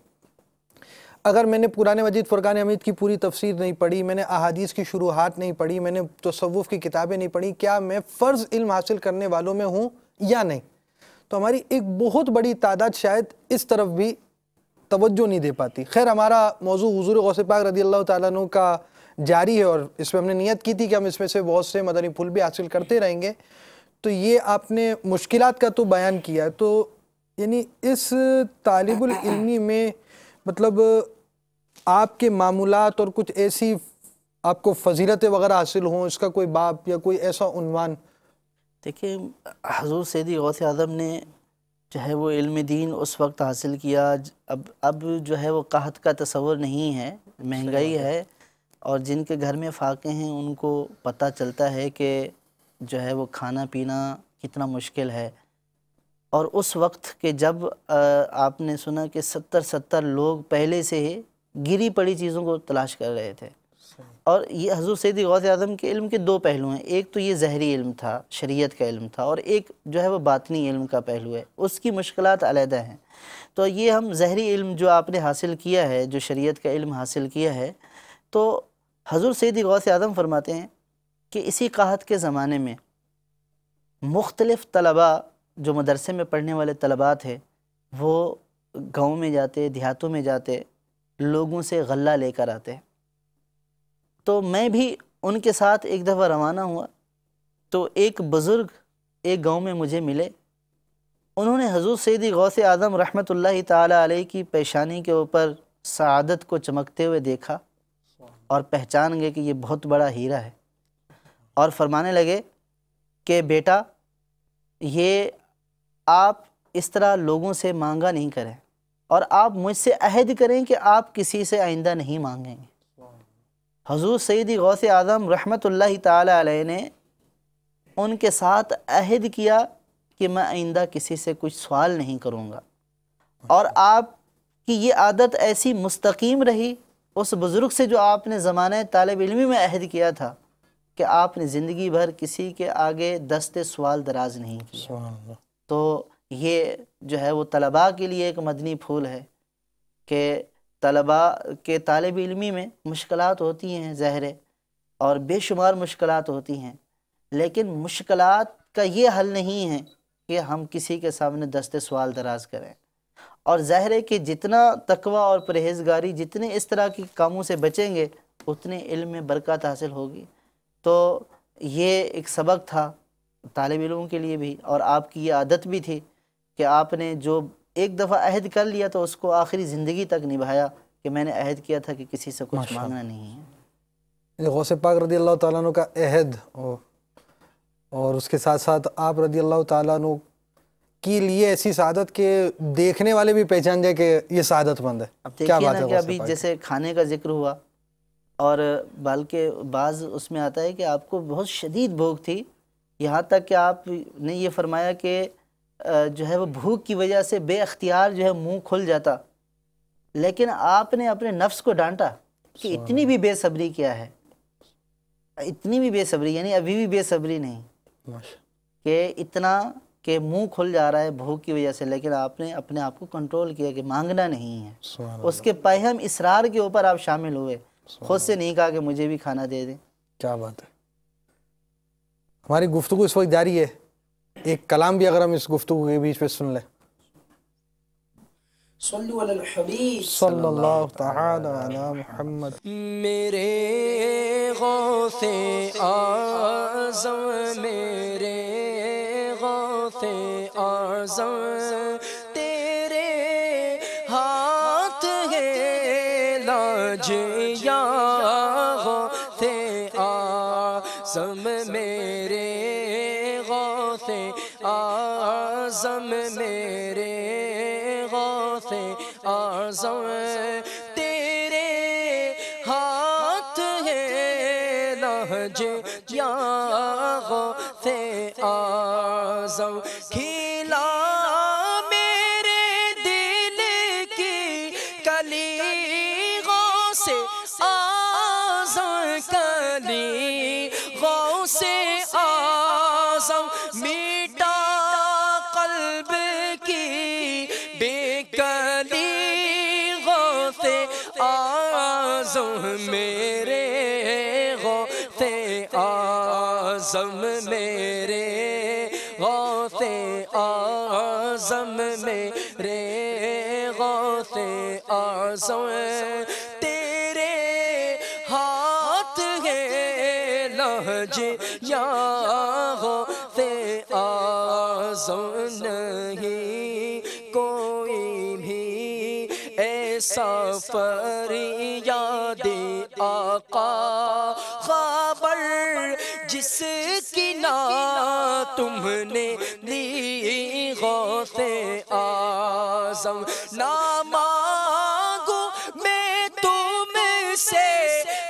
اگر میں نے قرآن مجید فرقان حمید کی پوری تفسیر نہیں پڑھی، میں نے احادیث کی شروحات نہیں پڑھی، میں نے تصوف کی کتابیں نہیں پڑھی، کیا میں فرض علم حاصل کرنے والوں میں ہوں یا نہیں؟ تو ہماری ایک بہت بڑی تعداد شاید اس طرف بھی توجہ نہیں دے پاتی۔ خیر، ہمارا موضوع حضور غوث پاک رضی اللہ تعالیٰ عنہ کا جاری ہے اور اس میں ہم نے نیت کی تھی کہ ہم اس میں سے بہت سے مدنی پھول بھی حاصل کرتے رہیں گے۔ تو یہ آپ نے مشکلات کا تو بیان کیا، تو یعنی اس طالب العلمی میں آپ کے معمولات اور کچھ ایسی آپ کو فضیلتیں وغیرہ حاصل ہوں، اس کا کوئی باب یا کوئی ایسا عنوان؟ دیکھیں، حضور سیدی غوث اعظم نے جو ہے وہ علم دین اس وقت حاصل کیا، اب جو ہے وہ قحط کا تصور نہیں ہے، مہنگائی ہے، اور جن کے گھر میں فاقے ہیں ان کو پتہ چلتا ہے کہ جو ہے وہ کھانا پینا کتنا مشکل ہے۔ اور اس وقت کہ جب آپ نے سنا کہ 70 لوگ پہلے سے ہی گری پڑی چیزوں کو تلاش کر رہے تھے، اور یہ حضور سیدی غوث اعظم کے علم کے دو پہلو ہیں، ایک تو یہ ظاہری علم تھا، شریعت کا علم تھا، اور ایک جو ہے وہ باطنی علم کا پہلو ہے، اس کی مشکلات علیحدہ ہیں۔ تو یہ ہم ظاہری علم جو آپ نے حاصل کیا ہے، جو شریعت کا علم حاصل کیا ہے، تو حضور سیدی غوث اعظم فرماتے ہیں کہ اسی قحط کے زمانے میں مختلف طلباء جو مدرسے میں پڑھنے والے طلباء تھے، وہ گاؤں میں جاتے، دیہاتوں میں جاتے، لوگوں سے غلہ لے کر آتے۔ تو میں بھی ان کے ساتھ ایک دفعہ روانہ ہوا، تو ایک بزرگ ایک گاؤں میں مجھے ملے، انہوں نے حضور سیدی غوث اعظم رحمۃ اللہ تعالی علیہ کی پیشانی کے اوپر سعادت کو چمکتے ہوئے دیکھا اور پہچان گئے کہ یہ بہت بڑا ہیرا ہے، اور فرمانے لگے کہ بیٹا، یہ آپ اس طرح لوگوں سے مانگا نہیں کریں، اور آپ مجھ سے عہد کریں کہ آپ کسی سے آئندہ نہیں مانگیں گے۔ حضور سیدی غوث اعظم رحمۃ اللہ تعالی علیہ نے ان کے ساتھ عہد کیا کہ میں آئندہ کسی سے کچھ سوال نہیں کروں گا، اور آپ کی یہ عادت ایسی مستقیم رہی اس بزرگ سے جو آپ نے زمانہ طالب علمی میں عہد کیا تھا، کہ آپ نے زندگی بھر کسی کے آگے دست سوال دراز نہیں کیا۔ تو یہ جو ہے وہ طلباء کے لیے ایک مدنی پھول ہے کہ طلباء کے طالب علمی میں مشکلات ہوتی ہیں ظاہر، اور بے شمار مشکلات ہوتی ہیں، لیکن مشکلات کا یہ حل نہیں ہے کہ ہم کسی کے سامنے دست سوال دراز کریں، اور ظاہر ہے کہ جتنا تقوی اور پرہیزگاری، جتنے اس طرح کی کاموں سے بچیں گے، اتنے علم میں برکت حاصل ہوگی۔ تو یہ ایک سبق تھا طالب علموں کے لیے بھی، اور آپ کی یہ عادت بھی تھی کہ آپ نے جو ایک دفعہ عہد کر لیا تو اس کو آخری زندگی تک نبھایا، کہ میں نے عہد کیا تھا کہ کسی سے کچھ مانگنا نہیں ہے۔ غوث پاک رضی اللہ تعالیٰ عنہ کا عہد اور اس کے ساتھ ساتھ آپ رضی اللہ تعالیٰ عنہ کے لیے ایسی سعادت کہ دیکھنے والے بھی پہچان جائے کہ یہ سعادت مند ہے. اب کیا دیکھیے بات نا ہے کہ غوث ابھی پاک؟ جیسے کھانے کا ذکر ہوا اور بلکہ بعض اس میں آتا ہے کہ آپ کو بہت شدید بھوک تھی، یہاں تک کہ آپ نے یہ فرمایا کہ جو ہے وہ بھوک کی وجہ سے بے اختیار جو ہے منہ کھل جاتا، لیکن آپ نے اپنے نفس کو ڈانٹا کہ اتنی بھی بے صبری کیا ہے، اتنی بھی بے صبری، یعنی ابھی بھی بے صبری نہیں کہ اتنا کہ منہ کھل جا رہا ہے بھوک کی وجہ سے، لیکن آپ نے اپنے آپ کو کنٹرول کیا کہ مانگنا نہیں ہے. اس کے پہم اصرار کے اوپر آپ شامل ہوئے، خود سے نہیں کہا کہ مجھے بھی کھانا دے دیں. کیا بات ہے. ہماری گفتگو اس وقت جاری ہے، ایک کلام بھی اگر ہم اس گفتگو کے بیچ پہ سن لیں. صلو علی الحبیب صلی اللہ تعالی علی محمد. میرے غوث اعظم، میرے غوث اعظم، تیرے ہاتھ ہے لاج یا غوث اعظم، میرے غوث اعظم، میرے غوث اعظم، تیرے ہاتھ ہے لاج یا غوث اعظم، کھلا میرے دل کی کلی غوث اعظم، کلی غوث اعظم، میٹا قلب کی بے کلی غوث اعظم، میرے غوث اعظم، میرے غوث اعظم، میرے غوث اعظم، تیرے ہاتھ ہے لاج یا غوث اعظم، نہیں کوئی بھی ایسا فریاد آقا خبر جس کی نہ تم نے لی غوث اعظم، نہ مانگو میں تم سے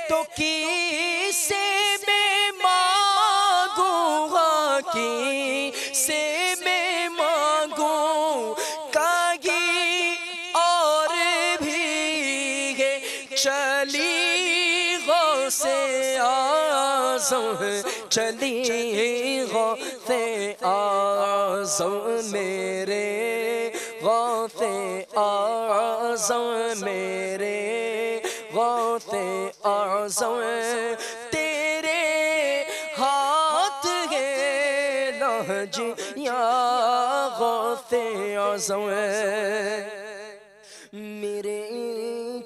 تو کیسے میں مانگوں گا، کیسے میں مانگوں، کہیں اور بھی ہے چلی غوث اعظم، چلی غوث اعظم، میرے غوث اعظم، میرے غوث اعظم، تیرے ہاتھ ہے لاج یا غوث اعظم، میرے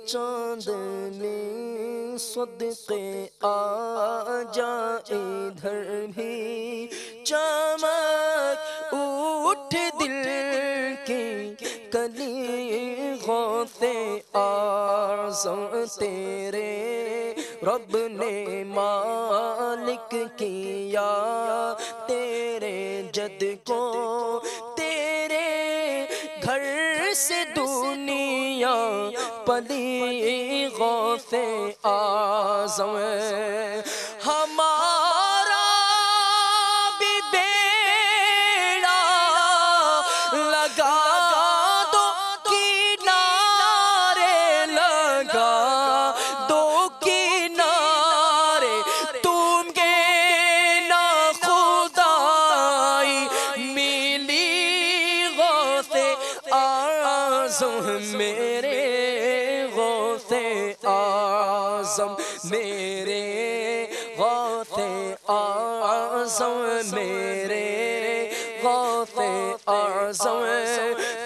چاند میں صدقے آ جا ادھر بھی چمک اٹھ دل کی کلی غوث اعظم، تیرے رب نے مالک کیا تیرے جد کو، تیرے گھر سے دنیا پلی غوث اعظم، ہمارا بھی بیڑا لگا دو کنارے، لگا دو کنارے، تم کے نا خدائی ملی غوث اعظم، میرے غوث اعظم، میرے غوث اعظم، میرے غوث اعظم،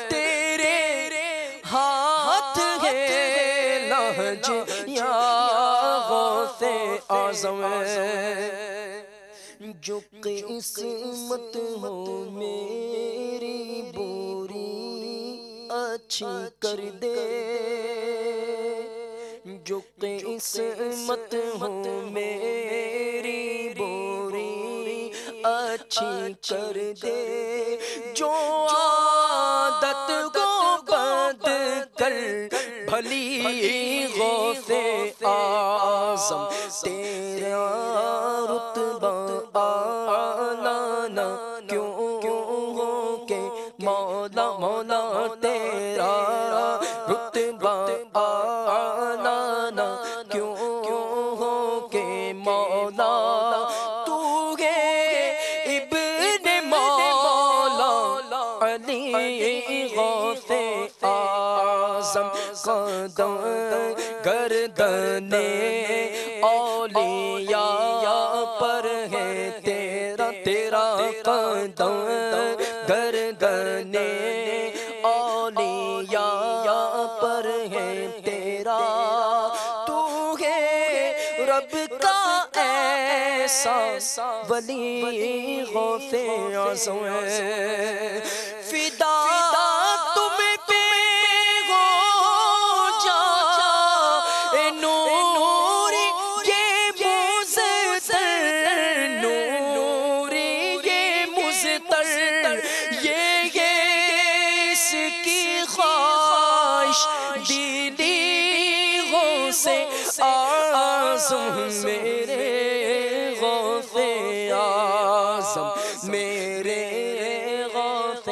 تیرے ہاتھ ہے لاج یا غوث اعظم، جو قسمت ہو میری بری اچھی کر دے، جو قسمت ہو میری بوری اچھی کر دے، جو عادت کو بد کر بھلی غوث اعظم تیرا رتبہ اعلیٰ نہ کیوں ہو کہ مولا مولا تیرا رتبہ اعلیٰ نہ کیوں ہو کہ مولا تو ہے ابن مولا علی غوث اعظم، قدم گردن اولیاء پر ہے تیرا، تیرا قدم گردن اولیاء پر ہے تیرا، تو ہے رب کا ایسا ولی غوث اعظم ہے، فدا تم پہ ہو جا نور یہ مزتر، نور یہ مزتر، یہ اس کی خواہش دلی غوث اعظم میرے غوث اعظم، میرے غوث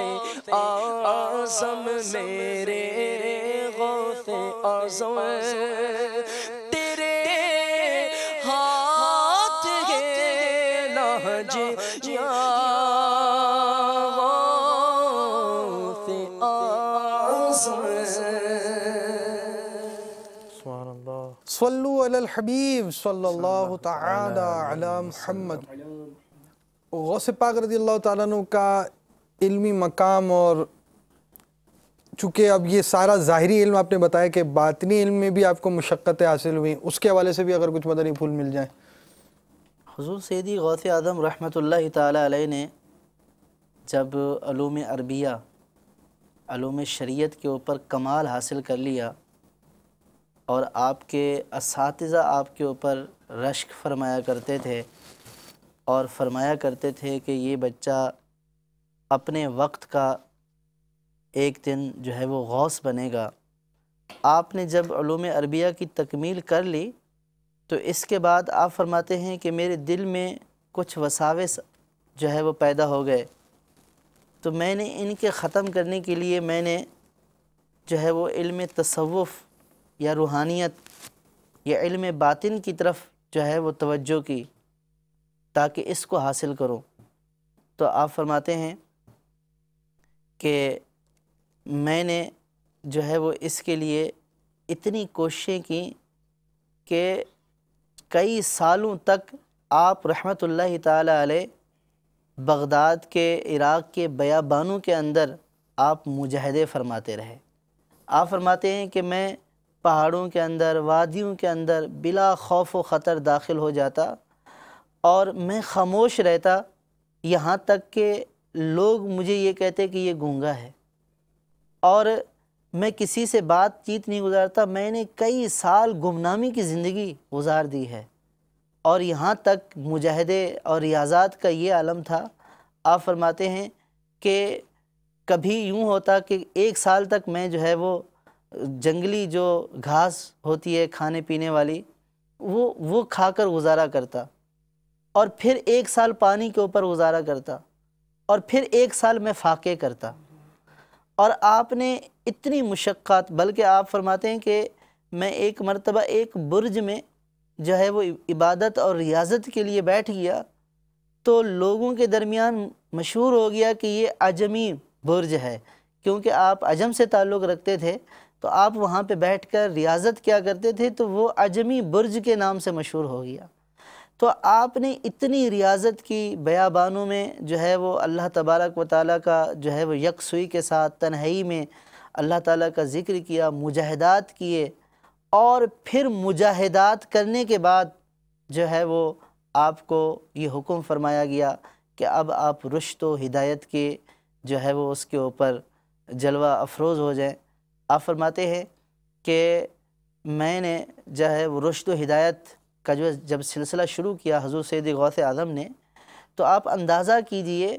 اعظم، میرے غوث اعظم، تیرے ہاتھ ہے لہج یا غوث اعظم۔ سبحان اللہ، صلو علی الحبیب صلی اللہ تعالی علی محمد۔ غوث پاک رضی اللہ تعالیٰ عنہ کا علمی مقام، اور چونکہ اب یہ سارا ظاہری علم آپ نے بتایا کہ باطنی علم میں بھی آپ کو مشقتیں حاصل ہوئیں، اس کے حوالے سے بھی اگر کچھ مدنی پھول مل جائیں۔ حضور سیدی غوث اعظم رحمۃ اللہ تعالیٰ علیہ نے جب علوم عربیہ، علوم شریعت کے اوپر کمال حاصل کر لیا، اور آپ کے اساتذہ آپ کے اوپر رشک فرمایا کرتے تھے اور فرمایا کرتے تھے کہ یہ بچہ اپنے وقت کا ایک دن جو ہے وہ غوث بنے گا، آپ نے جب علوم عربیہ کی تکمیل کر لی تو اس کے بعد آپ فرماتے ہیں کہ میرے دل میں کچھ وساوس جو ہے وہ پیدا ہو گئے، تو میں نے ان کے ختم کرنے کے لیے میں نے جو ہے وہ علم تصوف یا روحانیت یا علم باطن کی طرف جو ہے وہ توجہ کی تاکہ اس کو حاصل کروں۔ تو آپ فرماتے ہیں کہ میں نے جو ہے وہ اس کے لیے اتنی کوششیں کی کہ کئی سالوں تک آپ رحمۃ اللہ تعالی علیہ بغداد کے، عراق کے بیابانوں کے اندر آپ مجاہدے فرماتے رہے۔ آپ فرماتے ہیں کہ میں پہاڑوں کے اندر، وادیوں کے اندر بلا خوف و خطر داخل ہو جاتا اور میں خاموش رہتا، یہاں تک کہ لوگ مجھے یہ کہتے کہ یہ گونگا ہے، اور میں کسی سے بات چیت نہیں گزارتا۔ میں نے کئی سال گمنامی کی زندگی گزار دی ہے، اور یہاں تک مجاہدے اور ریاضات کا یہ عالم تھا۔ آپ فرماتے ہیں کہ کبھی یوں ہوتا کہ ایک سال تک میں جو ہے وہ جنگلی جو گھاس ہوتی ہے کھانے پینے والی وہ کھا کر گزارا کرتا، اور پھر ایک سال پانی کے اوپر گزارا کرتا، اور پھر ایک سال میں فاقے کرتا۔ اور آپ نے اتنی مشقات، بلکہ آپ فرماتے ہیں کہ میں ایک مرتبہ ایک برج میں جو ہے وہ عبادت اور ریاضت کے لیے بیٹھ گیا، تو لوگوں کے درمیان مشہور ہو گیا کہ یہ عجمی برج ہے، کیونکہ آپ عجم سے تعلق رکھتے تھے، تو آپ وہاں پہ بیٹھ کر ریاضت کیا کرتے تھے، تو وہ عجمی برج کے نام سے مشہور ہو گیا۔ تو آپ نے اتنی ریاضت کی بیابانوں میں جو ہے وہ اللہ تبارک و تعالیٰ کا جو ہے وہ یکسوئی کے ساتھ تنہائی میں اللہ تعالیٰ کا ذکر کیا، مجاہدات کیے، اور پھر مجاہدات کرنے کے بعد جو ہے وہ آپ کو یہ حکم فرمایا گیا کہ اب آپ رشد و ہدایت کے جو ہے وہ اس کے اوپر جلوہ افروز ہو جائیں۔ آپ فرماتے ہیں کہ میں نے جو ہے وہ رشد و ہدایت کا جو جب سلسلہ شروع کیا حضور سید غوث اعظم نے، تو آپ اندازہ کیجئے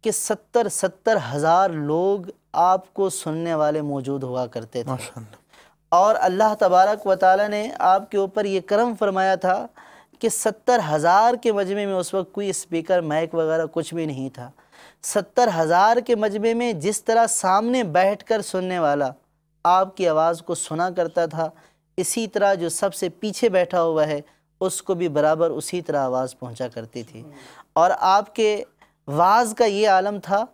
کہ 70 ہزار لوگ آپ کو سننے والے موجود ہوا کرتے تھے، اور اللہ تبارک و تعالیٰ نے آپ کے اوپر یہ کرم فرمایا تھا کہ 70,000 کے مجمع میں اس وقت کوئی اسپیکر مائک وغیرہ کچھ بھی نہیں تھا۔ 70,000 کے مجمع میں جس طرح سامنے بیٹھ کر سننے والا آپ کی آواز کو سنا کرتا تھا، اسی طرح جو سب سے پیچھے بیٹھا ہوا ہے اس کو بھی برابر اسی طرح آواز پہنچا کرتی تھی۔ اور آپ کے وعظ کا یہ عالم تھا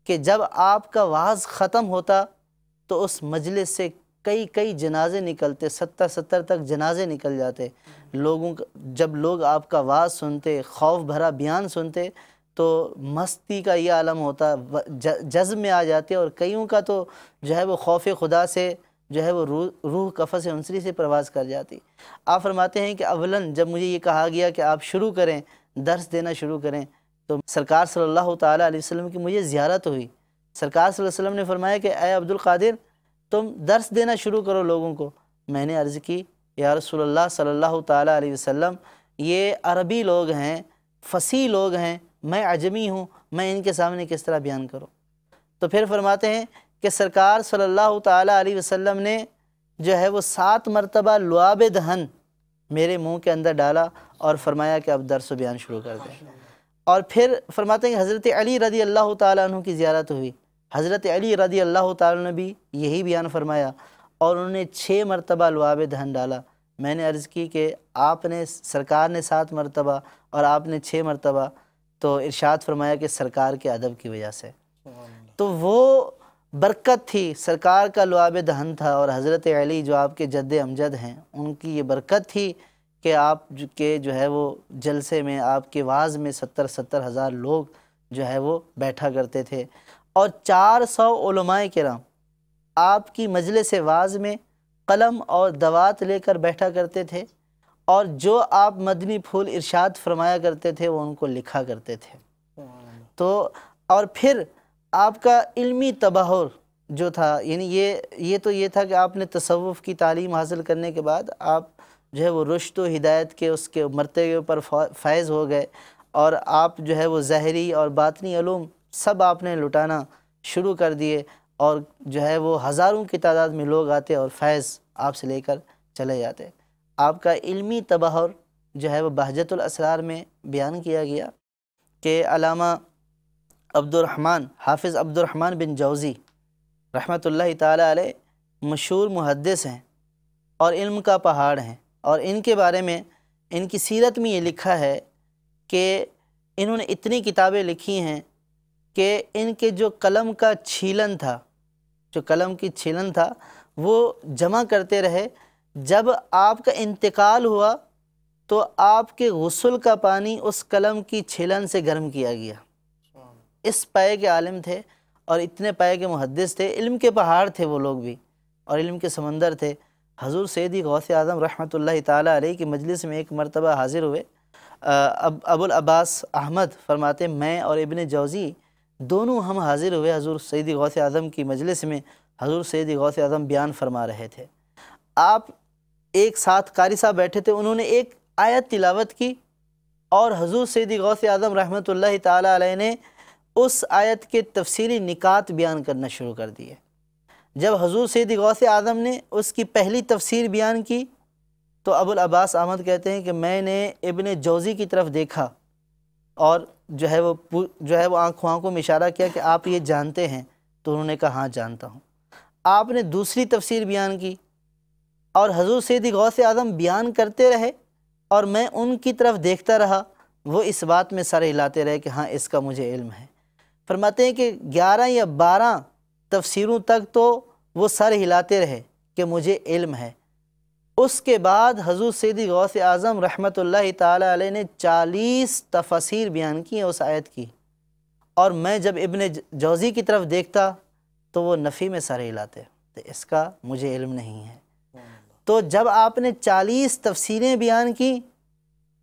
کہ جب آپ کا وعظ ختم ہوتا تو اس مجلس سے کئی جنازے نکلتے، 70 تک جنازے نکل جاتے لوگوں کا۔ جب لوگ آپ کا وعظ سنتے، خوف بھرا بیان سنتے تو مستی کا یہ عالم ہوتا، جذب میں آ جاتے، اور کئیوں کا تو جو ہے وہ خوف خدا سے جو ہے وہ روح قفس انصری سے پرواز کر جاتی۔ آپ فرماتے ہیں کہ اولاً جب مجھے یہ کہا گیا کہ آپ شروع کریں، درس دینا شروع کریں، تو سرکار صلی اللہ تعالیٰ علیہ وسلم کی مجھے زیارت ہوئی۔ سرکار صلی اللہ علیہ وسلم نے فرمایا کہ اے عبد القادر، تم درس دینا شروع کرو لوگوں کو۔ میں نے عرض کی یا رسول اللہ صلی اللہ تعالیٰ علیہ وسلم، یہ عربی لوگ ہیں، فصیح لوگ ہیں، میں عجمی ہوں، میں ان کے سامنے کس طرح بیان کروں؟ تو پھر فرماتے ہیں کہ سرکار صلی اللہ تعالیٰ علیہ وسلم نے جو ہے وہ 7 مرتبہ لعاب دہن میرے منہ کے اندر ڈالا اور فرمایا کہ اب درس و بیان شروع کر دیں۔ اور پھر فرماتے ہیں کہ حضرت علی رضی اللہ تعالیٰ عنہ کی زیارت ہوئی۔ حضرت علی رضی اللہ تعالیٰ عنہ نے بھی یہی بیان فرمایا، اور انہوں نے 6 مرتبہ لعاب دہن ڈالا۔ میں نے عرض کی کہ آپ نے، سرکار نے 7 مرتبہ اور آپ نے 6 مرتبہ، تو ارشاد فرمایا کہ سرکار کے ادب کی وجہ سے۔ تو وہ برکت تھی، سرکار کا لعاب دہن تھا، اور حضرت علی جو آپ کے جد امجد ہیں ان کی یہ برکت تھی کہ آپ کے جو ہے وہ جلسے میں، آپ کے وعظ میں 70 ہزار لوگ جو ہے وہ بیٹھا کرتے تھے، اور 400 علماء کرام آپ کی مجلس وعظ میں قلم اور دوات لے کر بیٹھا کرتے تھے، اور جو آپ مدنی پھول ارشاد فرمایا کرتے تھے وہ ان کو لکھا کرتے تھے۔ تو اور پھر آپ کا علمی تبحر جو تھا، یعنی یہ تھا کہ آپ نے تصوف کی تعلیم حاصل کرنے کے بعد آپ جو ہے وہ رشد و ہدایت کے اس کے مرتبے پر فائز ہو گئے، اور آپ جو ہے وہ ظاہری اور باطنی علوم سب آپ نے لٹانا شروع کر دیے، اور جو ہے وہ ہزاروں کی تعداد میں لوگ آتے اور فیض آپ سے لے کر چلے جاتے۔ آپ کا علمی تبحر جو ہے وہ بہجت الاسرار میں بیان کیا گیا کہ علامہ حافظ عبد الرحمن بن جوزی رحمۃ اللہ تعالیٰ علیہ مشہور محدث ہیں اور علم کا پہاڑ ہیں، اور ان کے بارے میں ان کی سیرت میں یہ لکھا ہے کہ انہوں نے اتنی کتابیں لکھی ہیں کہ ان کے جو قلم کا چھیلن تھا وہ جمع کرتے رہے۔ جب آپ کا انتقال ہوا تو آپ کے غسل کا پانی اس قلم کی چھیلن سے گرم کیا گیا۔ اس پائے کے عالم تھے اور اتنے پائے کے محدث تھے، علم کے پہاڑ تھے وہ لوگ بھی، اور علم کے سمندر تھے۔ حضور سیدی غوث اعظم رحمۃ اللہ تعالیٰ علیہ کی مجلس میں ایک مرتبہ حاضر ہوئے۔ ابو العباس احمد فرماتے میں اور ابن جوزی دونوں ہم حاضر ہوئے حضور سیدی غوث اعظم کی مجلس میں۔ حضور سیدی غوث اعظم بیان فرما رہے تھے، آپ ایک ساتھ قاری صاحب بیٹھے تھے، انہوں نے ایک آیت تلاوت کی، اور حضور سیدی غوث اعظم رحمۃ اللہ تعالیٰ علیہ نے اس آیت کے تفسیری نکات بیان کرنا شروع کر دیے۔ جب حضور سیدی غوث اعظم نے اس کی پہلی تفسیر بیان کی تو ابو العباس احمد کہتے ہیں کہ میں نے ابن جوزی کی طرف دیکھا، اور جو ہے وہ آنکھوں میں اشارہ کیا کہ آپ یہ جانتے ہیں؟ تو انہوں نے کہا ہاں جانتا ہوں۔ آپ نے دوسری تفسیر بیان کی، اور حضور سیدی غوث اعظم بیان کرتے رہے اور میں ان کی طرف دیکھتا رہا، وہ اس بات میں سر ہلاتے رہے کہ ہاں اس کا مجھے علم ہے۔ فرماتے ہیں کہ 11 یا 12 تفسیروں تک تو وہ سر ہلاتے رہے کہ مجھے علم ہے۔ اس کے بعد حضور سیدی غوث اعظم رحمۃ اللہ تعالیٰ علیہ نے 40 تفاسیر بیان کی ہیں اس آیت کی، اور میں جب ابن جوزی کی طرف دیکھتا تو وہ نفی میں سر ہلاتے، تو اس کا مجھے علم نہیں ہے۔ تو جب آپ نے 40 تفسیریں بیان کی،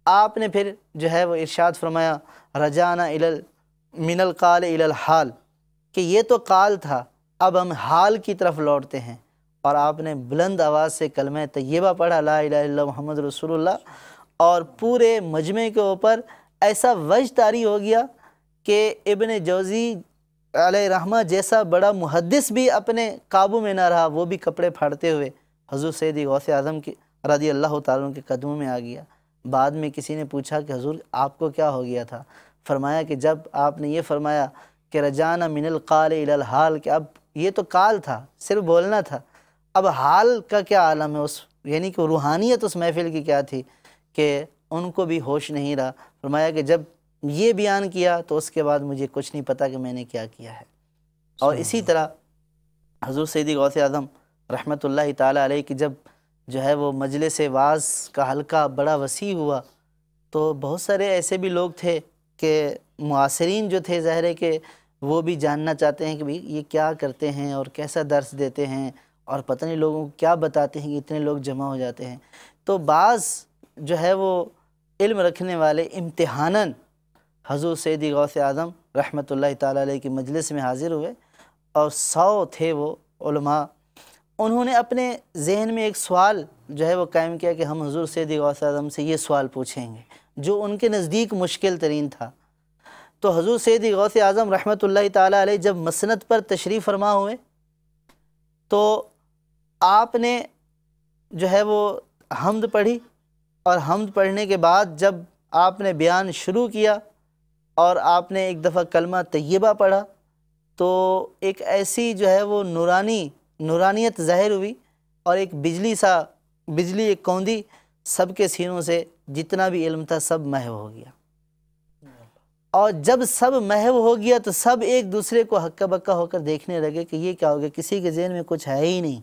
آپ نے پھر جو ہے وہ ارشاد فرمایا رجعنا من القال الی الحال، کہ یہ تو قال تھا، اب ہم حال کی طرف لوٹتے ہیں، اور آپ نے بلند آواز سے کلمہ طیبہ پڑھا لا الہ الا اللہ محمد رسول اللہ، اور پورے مجمع کے اوپر ایسا وجد طاری ہو گیا کہ ابن جوزی علیہ رحمہ جیسا بڑا محدث بھی اپنے قابو میں نہ رہا، وہ بھی کپڑے پھاڑتے ہوئے حضور سیدی غوث اعظم کی رضی اللہ تعالیٰ عنہ کے قدموں میں آ گیا۔ بعد میں کسی نے پوچھا کہ حضور آپ کو کیا ہو گیا تھا؟ فرمایا کہ جب آپ نے یہ فرمایا کہ رجعنا من القال الی الحال، کہ اب یہ تو قال تھا، صرف بولنا تھا، اب حال کا کیا عالم ہے، اس یعنی کہ روحانیت اس محفل کی کیا تھی کہ ان کو بھی ہوش نہیں رہا۔ فرمایا کہ جب یہ بیان کیا تو اس کے بعد مجھے کچھ نہیں پتا کہ میں نے کیا کیا ہے۔ اور اسی طرح حضور سیدی غوث اعظم رحمۃ اللہ تعالیٰ علیہ کی جب جو ہے وہ مجلس واعظ کا حلقہ بڑا وسیع ہوا تو بہت سارے ایسے بھی لوگ تھے کہ معاصرین جو تھے، ظاہر ہے کہ وہ بھی جاننا چاہتے ہیں کہ بھئی یہ کیا کرتے ہیں اور کیسا درس دیتے ہیں اور پتہ نہیں لوگوں کو کیا بتاتے ہیں کہ اتنے لوگ جمع ہو جاتے ہیں۔ تو بعض جو ہے وہ علم رکھنے والے امتحاناً حضور سیدی غوث اعظم رحمۃ اللہ تعالیٰ علیہ کی مجلس میں حاضر ہوئے، اور 100 تھے وہ علماء۔ انہوں نے اپنے ذہن میں ایک سوال جو ہے وہ قائم کیا کہ ہم حضور سیدی غوث اعظم سے یہ سوال پوچھیں گے جو ان کے نزدیک مشکل ترین تھا۔ تو حضور سیدی غوث اعظم رحمۃ اللہ تعالیٰ علیہ جب مسند پر تشریف فرما ہوئے تو آپ نے جو ہے وہ حمد پڑھی، اور حمد پڑھنے کے بعد جب آپ نے بیان شروع کیا اور آپ نے ایک دفعہ کلمہ طیبہ پڑھا تو ایک ایسی جو ہے وہ نورانیت ظاہر ہوئی، اور ایک بجلی ایک کوندی سب کے سینوں سے، جتنا بھی علم تھا سب محو ہو گیا۔ اور جب سب محو ہو گیا تو سب ایک دوسرے کو ہکا بکا ہو کر دیکھنے لگے کہ یہ کیا ہو گیا، کسی کے ذہن میں کچھ ہے ہی نہیں۔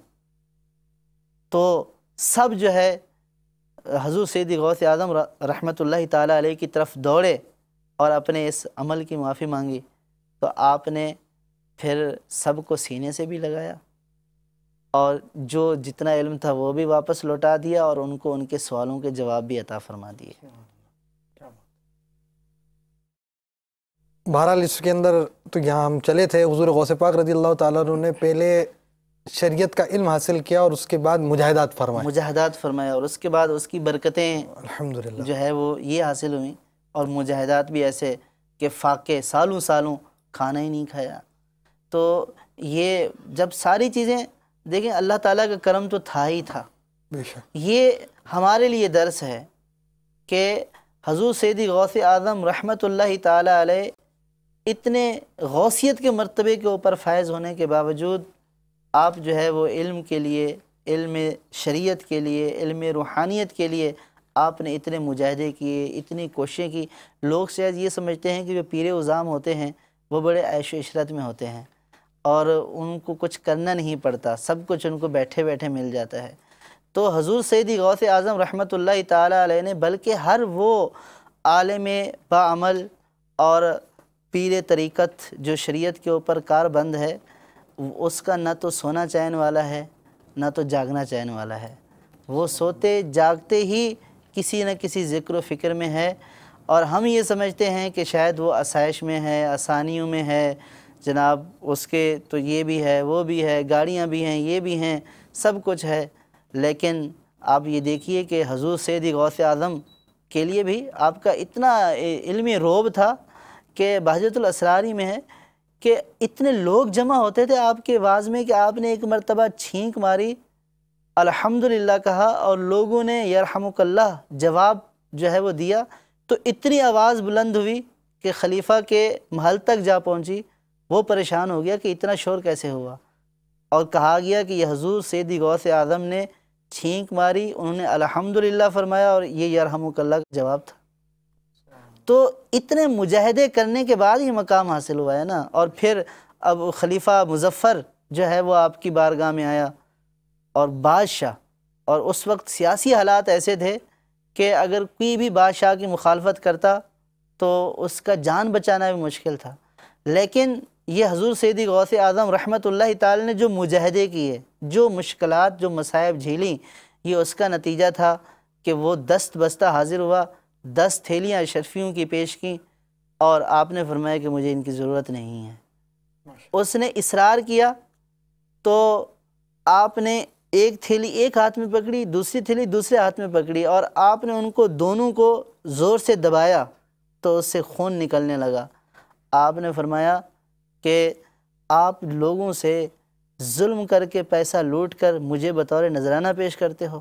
تو سب جو ہے حضور سیدی غوث اعظم رحمۃ اللہ تعالیٰ علیہ کی طرف دوڑے اور اپنے اس عمل کی معافی مانگی، تو آپ نے پھر سب کو سینے سے بھی لگایا اور جو جتنا علم تھا وہ بھی واپس لوٹا دیا، اور ان کو ان کے سوالوں کے جواب بھی عطا فرما دیے۔ بہرحال اس کے اندر تو یہاں ہم چلے تھے، حضور غوث پاک رضی اللہ تعالیٰ عنہ نے پہلے شریعت کا علم حاصل کیا اور اس کے بعد مجاہدات فرمائے اور اس کے بعد اس کی برکتیں الحمدللہ جو ہے وہ یہ حاصل ہوئیں، اور مجاہدات بھی ایسے کہ فاقے سالوں کھانا ہی نہیں کھایا۔ تو یہ جب ساری چیزیں دیکھیں، اللہ تعالیٰ کا کرم تو تھا ہی تھا۔ بے شک یہ ہمارے لیے درس ہے کہ حضور سیدی غوث اعظم رحمۃ اللہ تعالیٰ علیہ اتنے غوثیت کے مرتبے کے اوپر فائز ہونے کے باوجود آپ جو ہے وہ علم کے لیے، علم شریعت کے لیے، علم روحانیت کے لیے آپ نے اتنے مجاہدے کیے، اتنی کوششیں کی۔ لوگ شاید یہ سمجھتے ہیں کہ جو پیر عظام ہوتے ہیں وہ بڑے عیش و عشرت میں ہوتے ہیں اور ان کو کچھ کرنا نہیں پڑتا، سب کچھ ان کو بیٹھے بیٹھے مل جاتا ہے۔ تو حضور سیدی غوث اعظم رحمۃ اللہ تعالیٰ علیہ نے بلکہ ہر وہ عالم باعمل اور پیر طریقت جو شریعت کے اوپر کار بند ہے، اس کا نہ تو سونا چین والا ہے نہ تو جاگنا چین والا ہے، وہ سوتے جاگتے ہی کسی نہ کسی ذکر و فکر میں ہے، اور ہم یہ سمجھتے ہیں کہ شاید وہ آسائش میں ہے، آسانیوں میں ہے، جناب اس کے تو یہ بھی ہے وہ بھی ہے، گاڑیاں بھی ہیں یہ بھی ہیں، سب کچھ ہے۔ لیکن آپ یہ دیکھیے کہ حضور سیدی غوث اعظم کے لیے بھی آپ کا اتنا علمی روب تھا کہ بہجت الاسراری میں ہے کہ اتنے لوگ جمع ہوتے تھے آپ کے واعظ میں کہ آپ نے ایک مرتبہ چھینک ماری، الحمدللہ کہا، اور لوگوں نے یرحمک اللہ جواب جو ہے وہ دیا، تو اتنی آواز بلند ہوئی کہ خلیفہ کے محل تک جا پہنچی۔ وہ پریشان ہو گیا کہ اتنا شور کیسے ہوا، اور کہا گیا کہ یہ حضور سیدی غوث اعظم نے چھینک ماری، انہوں نے الحمدللہ فرمایا، اور یہ یرحمک اللہ کا جواب تھا۔ تو اتنے مجاہدے کرنے کے بعد یہ مقام حاصل ہوا ہے نا۔ اور پھر اب خلیفہ مظفر جو ہے وہ آپ کی بارگاہ میں آیا، اور بادشاہ، اور اس وقت سیاسی حالات ایسے تھے کہ اگر کوئی بھی بادشاہ کی مخالفت کرتا تو اس کا جان بچانا بھی مشکل تھا، لیکن یہ حضور سیدی غوث اعظم رحمۃ اللہ تعالی نے جو مجاہدے کیے، جو مشکلات، جو مصائب جھیلیں، یہ اس کا نتیجہ تھا کہ وہ دست بستہ حاضر ہوا، 10 تھیلیاں اشرفیوں کی پیش کیں، اور آپ نے فرمایا کہ مجھے ان کی ضرورت نہیں ہے۔ اس نے اصرار کیا تو آپ نے ایک تھیلی ایک ہاتھ میں پکڑی، دوسری تھیلی دوسرے ہاتھ میں پکڑی، اور آپ نے ان کو دونوں کو زور سے دبایا تو اس سے خون نکلنے لگا۔ آپ نے فرمایا کہ آپ لوگوں سے ظلم کر کے پیسہ لوٹ کر مجھے بطور نذرانہ پیش کرتے ہو۔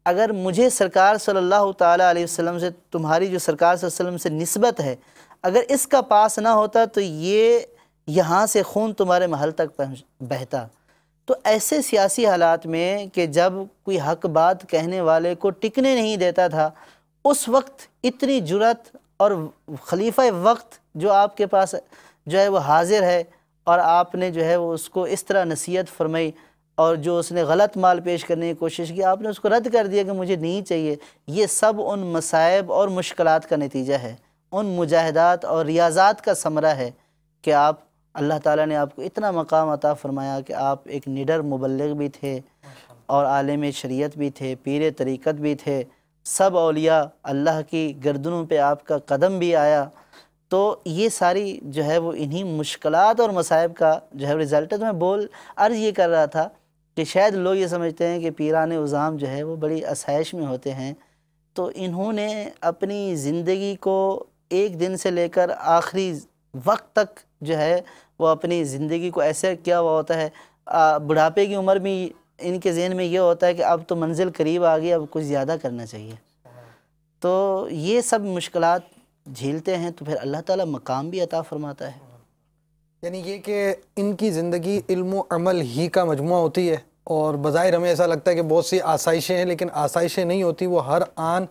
اگر مجھے سرکار صلی اللہ تعالیٰ علیہ وسلم سے، تمہاری جو سرکار صلی اللہ علیہ وسلم سے نسبت ہے، اگر اس کا پاس نہ ہوتا تو یہ یہاں سے خون تمہارے محل تک بہتا۔ تو ایسے سیاسی حالات میں کہ جب کوئی حق بات کہنے والے کو ٹکنے نہیں دیتا تھا، اس وقت اتنی جرأت، اور خلیفہ وقت جو آپ کے پاس جو ہے وہ حاضر ہے، اور آپ نے جو ہے وہ اس کو اس طرح نصیحت فرمائی، اور جو اس نے غلط مال پیش کرنے کی کوشش کی آپ نے اس کو رد کر دیا کہ مجھے نہیں چاہیے۔ یہ سب ان مصائب اور مشکلات کا نتیجہ ہے، ان مجاہدات اور ریاضات کا ثمرہ ہے کہ آپ، اللہ تعالیٰ نے آپ کو اتنا مقام عطا فرمایا کہ آپ ایک نڈر مبلغ بھی تھے اور عالم شریعت بھی تھے، پیر طریقت بھی تھے، سب اولیاء اللہ کی گردنوں پہ آپ کا قدم بھی آیا۔ تو یہ ساری جو ہے وہ انہی مشکلات اور مصائب کا جو ہے رزلٹ ہے۔ تو میں عرض یہ کر رہا تھا کہ شاید لوگ یہ سمجھتے ہیں کہ پیران عظام جو ہے وہ بڑی آسائش میں ہوتے ہیں، تو انہوں نے اپنی زندگی کو ایک دن سے لے کر آخری وقت تک جو ہے وہ اپنی زندگی کو ایسے کیا ہوا ہوتا ہے، بڑھاپے کی عمر میں ان کے ذہن میں یہ ہوتا ہے کہ اب تو منزل قریب آ گئی، اب کچھ زیادہ کرنا چاہیے۔ تو یہ سب مشکلات جھیلتے ہیں تو پھر اللہ تعالیٰ مقام بھی عطا فرماتا ہے۔ یعنی یہ کہ ان کی زندگی علم و عمل ہی کا مجموعہ ہوتی ہے، اور بظاہر ہمیں ایسا لگتا ہے کہ بہت سی آسائشیں ہیں، لیکن آسائشیں نہیں ہوتی، وہ ہر آن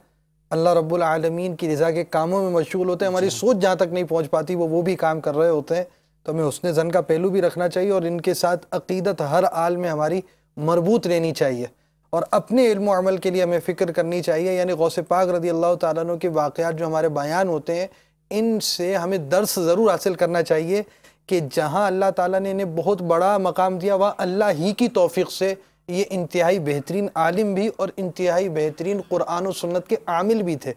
اللہ رب العالمین کی رضا کے کاموں میں مشغول ہوتے ہیں۔ ہماری سوچ جہاں تک نہیں پہنچ پاتی وہ بھی کام کر رہے ہوتے ہیں، تو ہمیں حسن ظن کا پہلو بھی رکھنا چاہیے، اور ان کے ساتھ عقیدت ہر حال میں ہماری مربوط رہنی چاہیے، اور اپنے علم و عمل کے لیے ہمیں فکر کرنی چاہیے۔ یعنی غوث پاک رضی اللہ تعالیٰ عنہ کے واقعات جو ہمارے بیان ہوتے ہیں، ان سے ہمیں درس ضرور حاصل کرنا چاہیے کہ جہاں اللہ تعالیٰ نے انہیں بہت بڑا مقام دیا، وہاں اللہ ہی کی توفیق سے یہ انتہائی بہترین عالم بھی اور انتہائی بہترین قرآن و سنت کے عامل بھی تھے۔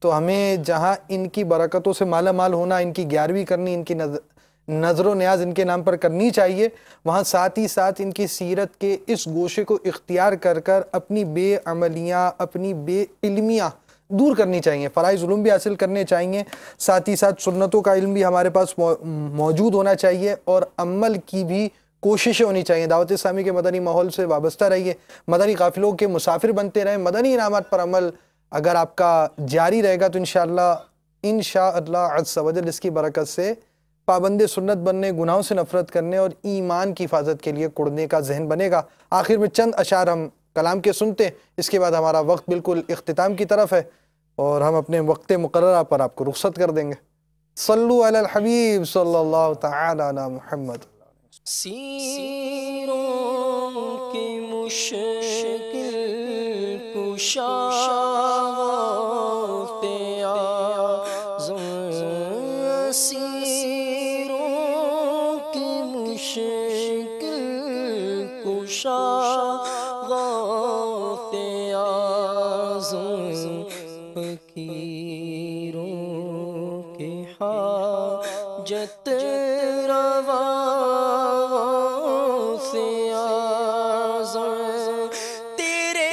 تو ہمیں جہاں ان کی برکتوں سے مالا مال ہونا، ان کی گیارہویں کرنی، ان کی نظر و نیاز ان کے نام پر کرنی چاہیے، وہاں ساتھ ہی ساتھ ان کی سیرت کے اس گوشے کو اختیار کر کر اپنی بے عملیاں، اپنی بے علمیاں دور کرنی چاہیے، فرائض علوم بھی حاصل کرنے چاہیے، ساتھ ہی ساتھ سنتوں کا علم بھی ہمارے پاس موجود ہونا چاہیے، اور عمل کی بھی کوششیں ہونی چاہیے۔ دعوت اسلامی کے مدنی ماحول سے وابستہ رہیے، مدنی قافلوں کے مسافر بنتے رہیں، مدنی انعامات پر عمل اگر آپ کا جاری رہے گا تو انشاءاللہ عز و جل اس کی برکت سے پابند سنت بننے، گناہوں سے نفرت کرنے اور ایمان کی حفاظت کے لیے کڑنے کا ذہن بنے گا۔ آخر میں چند اشعار ہم کلام کے سنتے ہیں، اس کے بعد ہمارا وقت بالکل اختتام کی طرف ہے، اور ہم اپنے وقت مقررہ پر آپ کو رخصت کر دیں گے۔ صلو علی الحبیب صلی اللہ تعالی علی محمد۔ سیروں کی مشکل کشا سیروں کی مشکل کشا غوث اعظم فقیروں کی حاجت روا غوث اعظم تیرے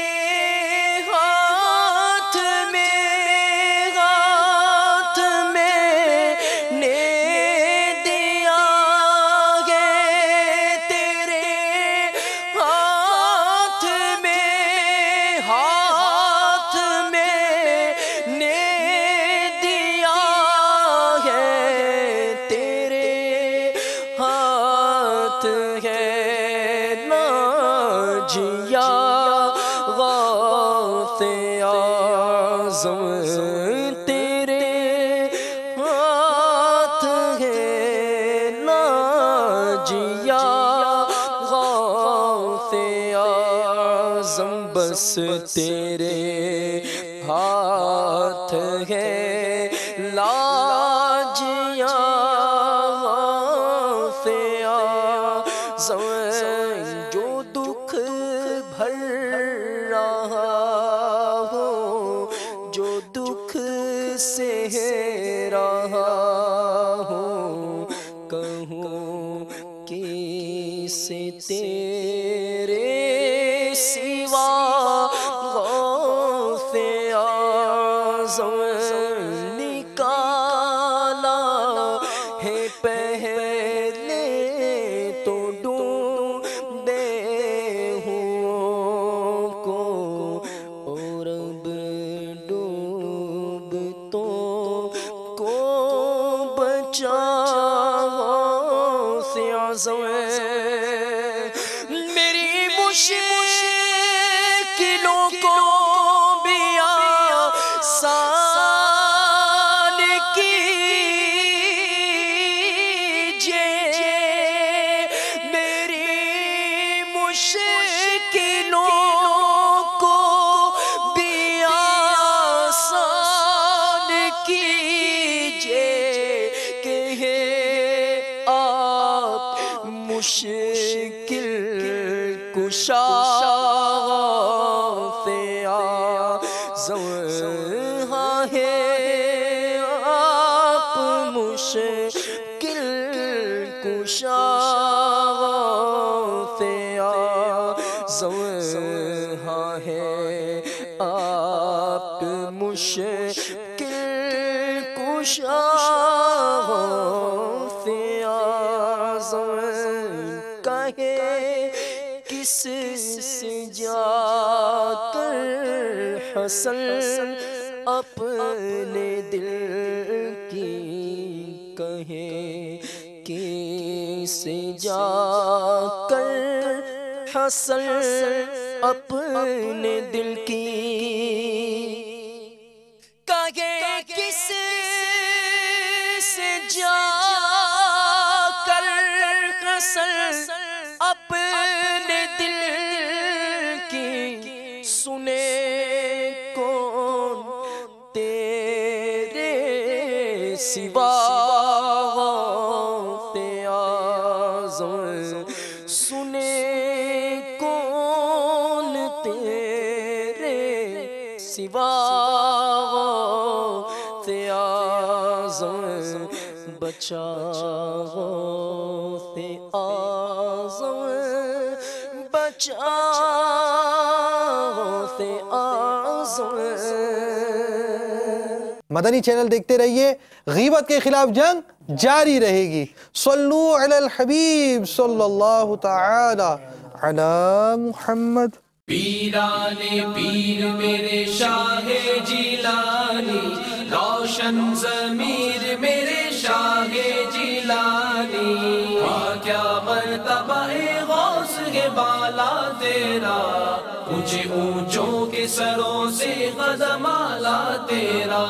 ہاتھ میں نے دیا ہے، تیرے ہاتھ میں نے دیا ہے، تیرے ہاتھ ہے ناجیا غوث اعظم، تیرے ہاتھ ہے ناجیا غوث اعظم، بس تیرے ہاتھ ہے لاجیا غوث اعظم، جو دکھ بھر رہا ہو، جو دکھ سہ رہا ہو، کہوں کس تیرے نکالا ہے پہلے تو ڈوبے ہوں کو، اور اب ڈوبتوں کو بچا سے اعظم میری مشکلوں کو بھی آسان کیجئے، میری مشکلوں کو بھی آسان کیجئے کہ آپ مشکل کشا سے اعظم ہے، آپ مشکل کشا سے اعظم ہے، آپ مشکل کشا سے اعظم کہے کس سے جا کر حسن اپنے دل کی، کہے کس سے جا کر حسن اپنے دل کی، کہے کس سے جا کر حسن اپنے دل کی، سنے کون تیرے سوا سے اعظم، سنے کون تیرے سوا سے اعظم، بچاؤ سے اعظم، بچاؤ سے اعظم۔ مدنی چینل دیکھتے رہیے، غیبت کے خلاف جنگ جاری رہے گی۔ صلو علی الحبیب صلی اللہ تعالی علی محمد۔ پیرانے پیر میرے شاہ جیلانی، روشن ضمیر میرے شاہ جیلانی، کیا مرتبہ غوث ہے بالا تیرا، اونچے اونچوں کے سروں سے قدم اعلیٰ تیرا۔